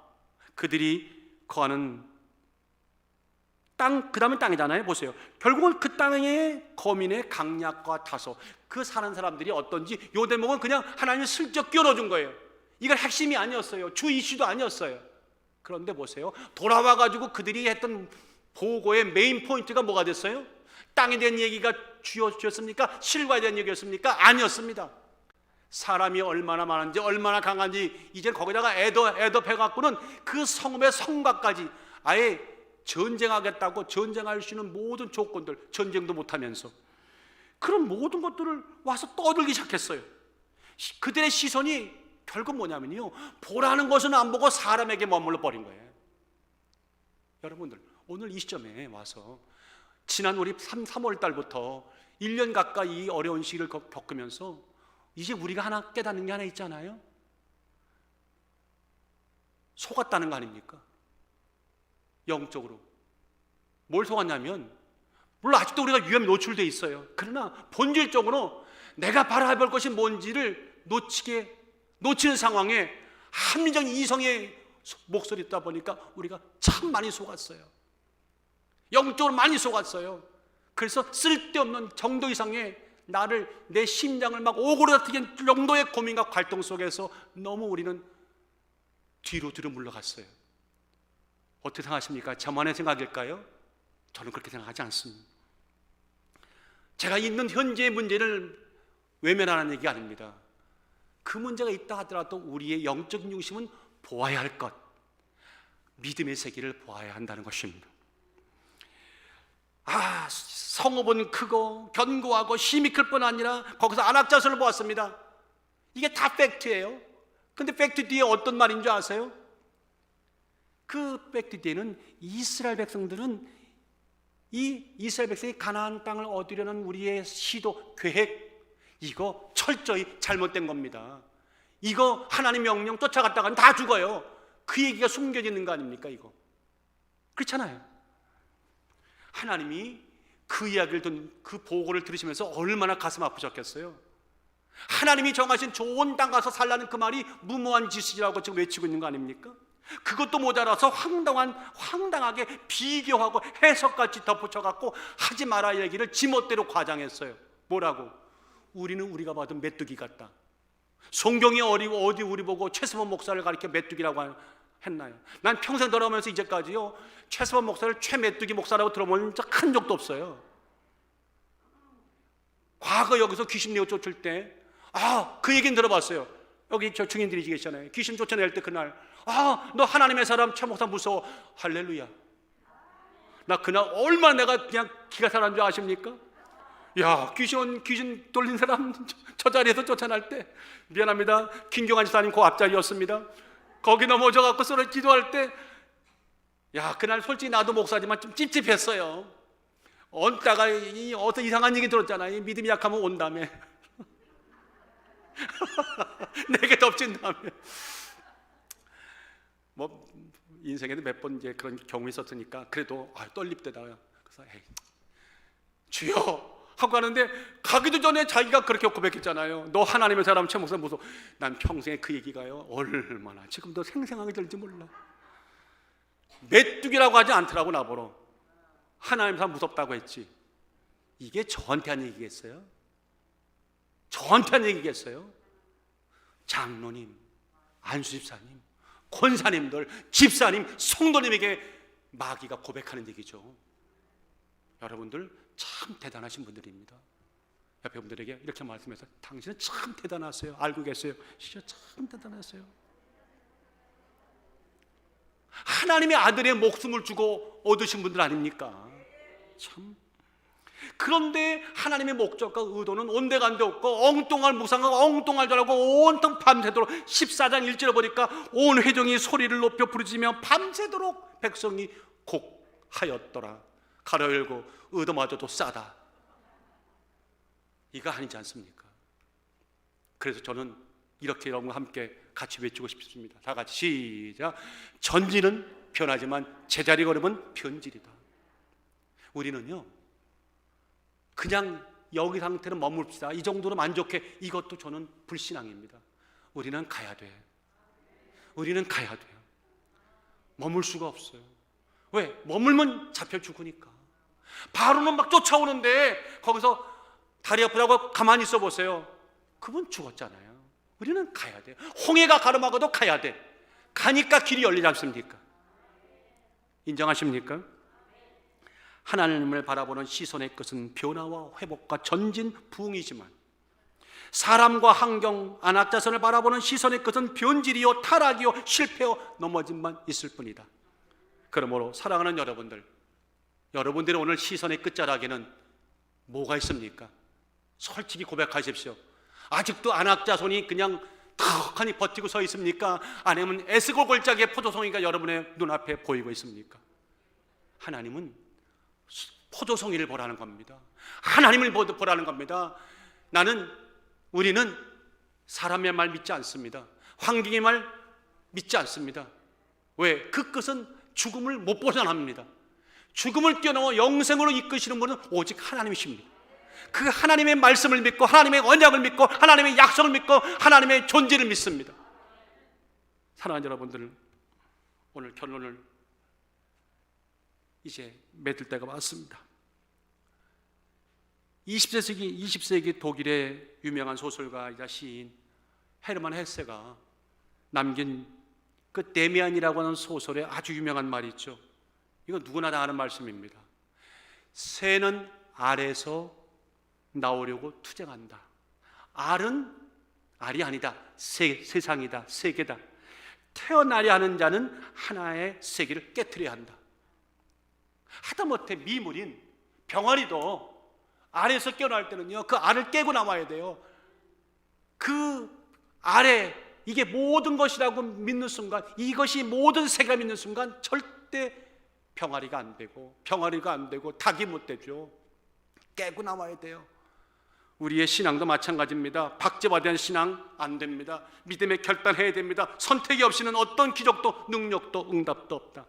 그들이 거하는 땅, 그 다음에 땅이잖아요. 보세요. 결국은 그 땅의 거민의 강약과 다소, 그 사는 사람들이 어떤지 요 대목은 그냥 하나님이 슬쩍 끼워넣어준 거예요. 이건 핵심이 아니었어요. 주 이슈도 아니었어요. 그런데 보세요. 돌아와가지고 그들이 했던 보고의 메인 포인트가 뭐가 됐어요? 땅에 대한 얘기가 주였습니까? 실과에 대한 얘기였습니까? 아니었습니다. 사람이 얼마나 많은지 얼마나 강한지 이제 거기다가 애도해갖고는 그 성읍의 성곽까지 아예 전쟁하겠다고 전쟁할 수 있는 모든 조건들, 전쟁도 못하면서 그런 모든 것들을 와서 떠들기 시작했어요. 그들의 시선이 결국 뭐냐면요, 보라는 것은 안 보고 사람에게 머물러 버린 거예요. 여러분들 오늘 이 시점에 와서 지난 우리 3월 달부터 1년 가까이 이 어려운 시기를 겪으면서 이제 우리가 하나 깨닫는 게 하나 있잖아요. 속았다는 거 아닙니까? 영적으로. 뭘 속았냐면, 물론 아직도 우리가 위험에 노출되어 있어요. 그러나 본질적으로 내가 바라볼 것이 뭔지를 놓치는 상황에 합리적 이성의 목소리 듣다 보니까 우리가 참 많이 속았어요. 영적으로 많이 속았어요. 그래서 쓸데없는 정도 이상의 내 심장을 막 오그라뜨린 정도의 고민과 갈등 속에서 너무 우리는 뒤로 물러갔어요. 어떻게 생각하십니까? 저만의 생각일까요? 저는 그렇게 생각하지 않습니다. 제가 있는 현재의 문제를 외면하는 얘기가 아닙니다. 그 문제가 있다 하더라도 우리의 영적인 중심은 보아야 할 것, 믿음의 세계를 보아야 한다는 것입니다. 성읍은 크고 견고하고 힘이 클 뿐 아니라 거기서 안악자손을 보았습니다. 이게 다 팩트예요. 근데 팩트 뒤에 어떤 말인 줄 아세요? 그 팩트 뒤에는 이스라엘 백성들은 이 이스라엘 백성이 가나안 땅을 얻으려는 우리의 시도, 계획, 이거 철저히 잘못된 겁니다. 이거 하나님 명령 쫓아갔다가는 다 죽어요. 그 얘기가 숨겨져 있는 거 아닙니까? 이거 그렇잖아요. 하나님이 그 이야기를 그 보고를 들으시면서 얼마나 가슴 아프셨겠어요. 하나님이 정하신 좋은 땅 가서 살라는 그 말이 무모한 짓이라고 지금 외치고 있는 거 아닙니까? 그것도 모자라서 황당하게 비교하고 해석까지 덧붙여갖고 하지 마라 얘기를 지멋대로 과장했어요. 뭐라고? 우리는 우리가 받은 메뚜기 같다. 성경이 어디 우리 보고 최수범 목사를 가리켜 메뚜기라고 했나요? 난 평생 돌아오면서 이제까지요 최수범 목사를 최메뚜기 목사라고 들어본 적 한 적도 없어요. 과거 여기서 귀신 내어 쫓을 때 그 얘기는 들어봤어요. 여기 저 증인들이 계시잖아요. 귀신 쫓아낼 때 그날 너 하나님의 사람 최 목사 무서워. 할렐루야. 나 그날 얼마나 내가 그냥 기가 살았는 줄 아십니까? 야, 귀신 돌린 사람 저 자리에서 쫓아날 때 미안합니다. 김경환 지사님 그 앞자리였습니다. 거기 넘어져 갖고 서로 기도할 때 그날 솔직히 나도 목사지만 좀 찝찝했어요. 얹다가 어떤 이상한 얘기 들었잖아요. 믿음이 약하면 온다며. 내게 덮친 다음에 뭐 인생에도 몇 번 이제 그런 경험이 있었으니까 그래도 떨립대다가 그래서 주여 하고 가는데 가기도 전에 자기가 그렇게 고백했잖아요. 너 하나님의 사람 최 목사 무서워. 난 평생에 그 얘기가요 얼마나 지금도 생생하게 들지 몰라. 메뚜기라고 하지 않더라고. 나보러 하나님 사람 무섭다고 했지. 이게 저한테 한 얘기겠어요? 저한테 한 얘기겠어요? 장로님, 안수집사님, 권사님들, 집사님, 성도님에게 마귀가 고백하는 얘기죠. 여러분들 참 대단하신 분들입니다. 옆에 분들에게 이렇게 말씀해서 당신은 참 대단하세요. 알고 계세요? 진짜 참 대단하세요. 하나님의 아들의 목숨을 주고 얻으신 분들 아닙니까? 참. 그런데 하나님의 목적과 의도는 온데간데 없고 엉뚱할 묵상하고 엉뚱할 자라고 온통 밤새도록 14장 1절에 보니까 온 회중이 소리를 높여 부르짖으며 밤새도록 백성이 곡하였더라. 가로 열고 의도마저도 싸다. 이거 아니지 않습니까? 그래서 저는 이렇게 여러분과 함께 같이 외치고 싶습니다. 다 같이 시작. 전지는 변하지만 제자리 걸음은 변질이다. 우리는요 그냥 여기 상태는 머물읍시다. 이 정도로 만족해. 이것도 저는 불신앙입니다. 우리는 가야 돼. 우리는 가야 돼요. 머물 수가 없어요. 왜? 머물면 잡혀 죽으니까. 바로는 막 쫓아오는데 거기서 다리 아프다고 가만히 있어 보세요. 그분 죽었잖아요. 우리는 가야 돼요. 홍해가 가름하고도 가야 돼. 가니까 길이 열리지 않습니까? 인정하십니까? 하나님을 바라보는 시선의 끝은 변화와 회복과 전진 부흥이지만 사람과 환경, 안악자선을 바라보는 시선의 끝은 변질이요 타락이요 실패요 넘어짐만 있을 뿐이다. 그러므로 사랑하는 여러분들, 여러분들의 오늘 시선의 끝자락에는 뭐가 있습니까? 솔직히 고백하십시오. 아직도 안악자손이 그냥 턱하니 버티고 서 있습니까? 아니면 에스고 골짜기의 포도송이가 여러분의 눈앞에 보이고 있습니까? 하나님은 포도송이를 보라는 겁니다. 하나님을 보라는 겁니다. 우리는 사람의 말 믿지 않습니다. 환경의 말 믿지 않습니다. 왜? 그 끝은 죽음을 못 벗어납니다. 죽음을 뛰어넘어 영생으로 이끄시는 분은 오직 하나님이십니다. 그 하나님의 말씀을 믿고 하나님의 언약을 믿고 하나님의 약속을 믿고 하나님의 존재를 믿습니다. 사랑하는 여러분들, 오늘 결론을 이제 맺을 때가 왔습니다. 20세기 독일의 유명한 소설가이자 시인 헤르만 헤세가 남긴 그 데미안이라고 하는 소설에 아주 유명한 말이 있죠. 이거 누구나 다 아는 말씀입니다. 새는 알에서 나오려고 투쟁한다. 알이 아니다. 세상이다. 세계다. 태어나려 하는 자는 하나의 세계를 깨트려야 한다. 하다못해 미물인 병아리도 알에서 깨어날 때는요, 그 알을 깨고 나와야 돼요. 그 알에 이게 모든 것이라고 믿는 순간, 이것이 모든 세계라 믿는 순간 절대 병아리가 안 되고 닭이 못 되죠. 깨고 나와야 돼요. 우리의 신앙도 마찬가지입니다. 박제받은 신앙 안 됩니다. 믿음에 결단해야 됩니다. 선택이 없이는 어떤 기적도 능력도 응답도 없다.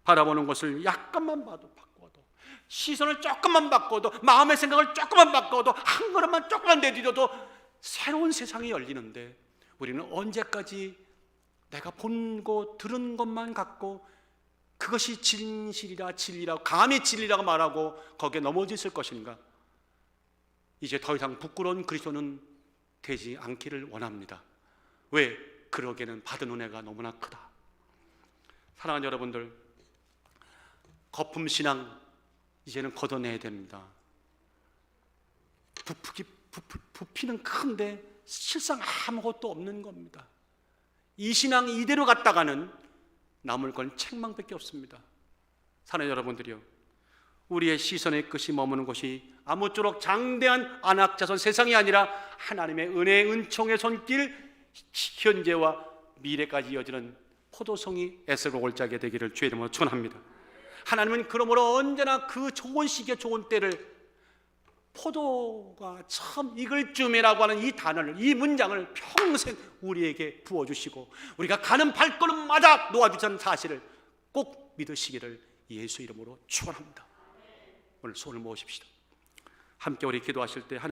바라보는 것을 약간만 봐도 바꿔도, 시선을 조금만 바꿔도, 마음의 생각을 조금만 바꿔도, 한 걸음만 조금만 내디뎌도 새로운 세상이 열리는데, 우리는 언제까지 내가 본 거 들은 것만 갖고 그것이 진실이라 진리라고 감히 진리라고 말하고 거기에 넘어져 있을 것인가? 이제 더 이상 부끄러운 그리스도는 되지 않기를 원합니다. 왜? 그러기에는 받은 은혜가 너무나 크다. 사랑하는 여러분들, 거품신앙 이제는 걷어내야 됩니다. 부피는 큰데 실상 아무것도 없는 겁니다. 이 신앙이 이대로 갔다가는 남을 건 책망밖에 없습니다. 사랑하는 여러분들이요, 우리의 시선의 끝이 머무는 곳이 아무쪼록 장대한 안악자선 세상이 아니라 하나님의 은혜 은총의 손길, 현재와 미래까지 이어지는 포도송이 에스로 올짜게 되기를 주의 이름으로 축원합니다. 하나님은 그러므로 언제나 그 좋은 시기에 좋은 때를, 포도가 처음 익을 쯤이라고 하는 이 단어를, 이 문장을 평생 우리에게 부어주시고 우리가 가는 발걸음마다 놓아주시는 사실을 꼭 믿으시기를 예수 이름으로 축원합니다. 오늘 손을 모으십시다. 함께 우리 기도하실 때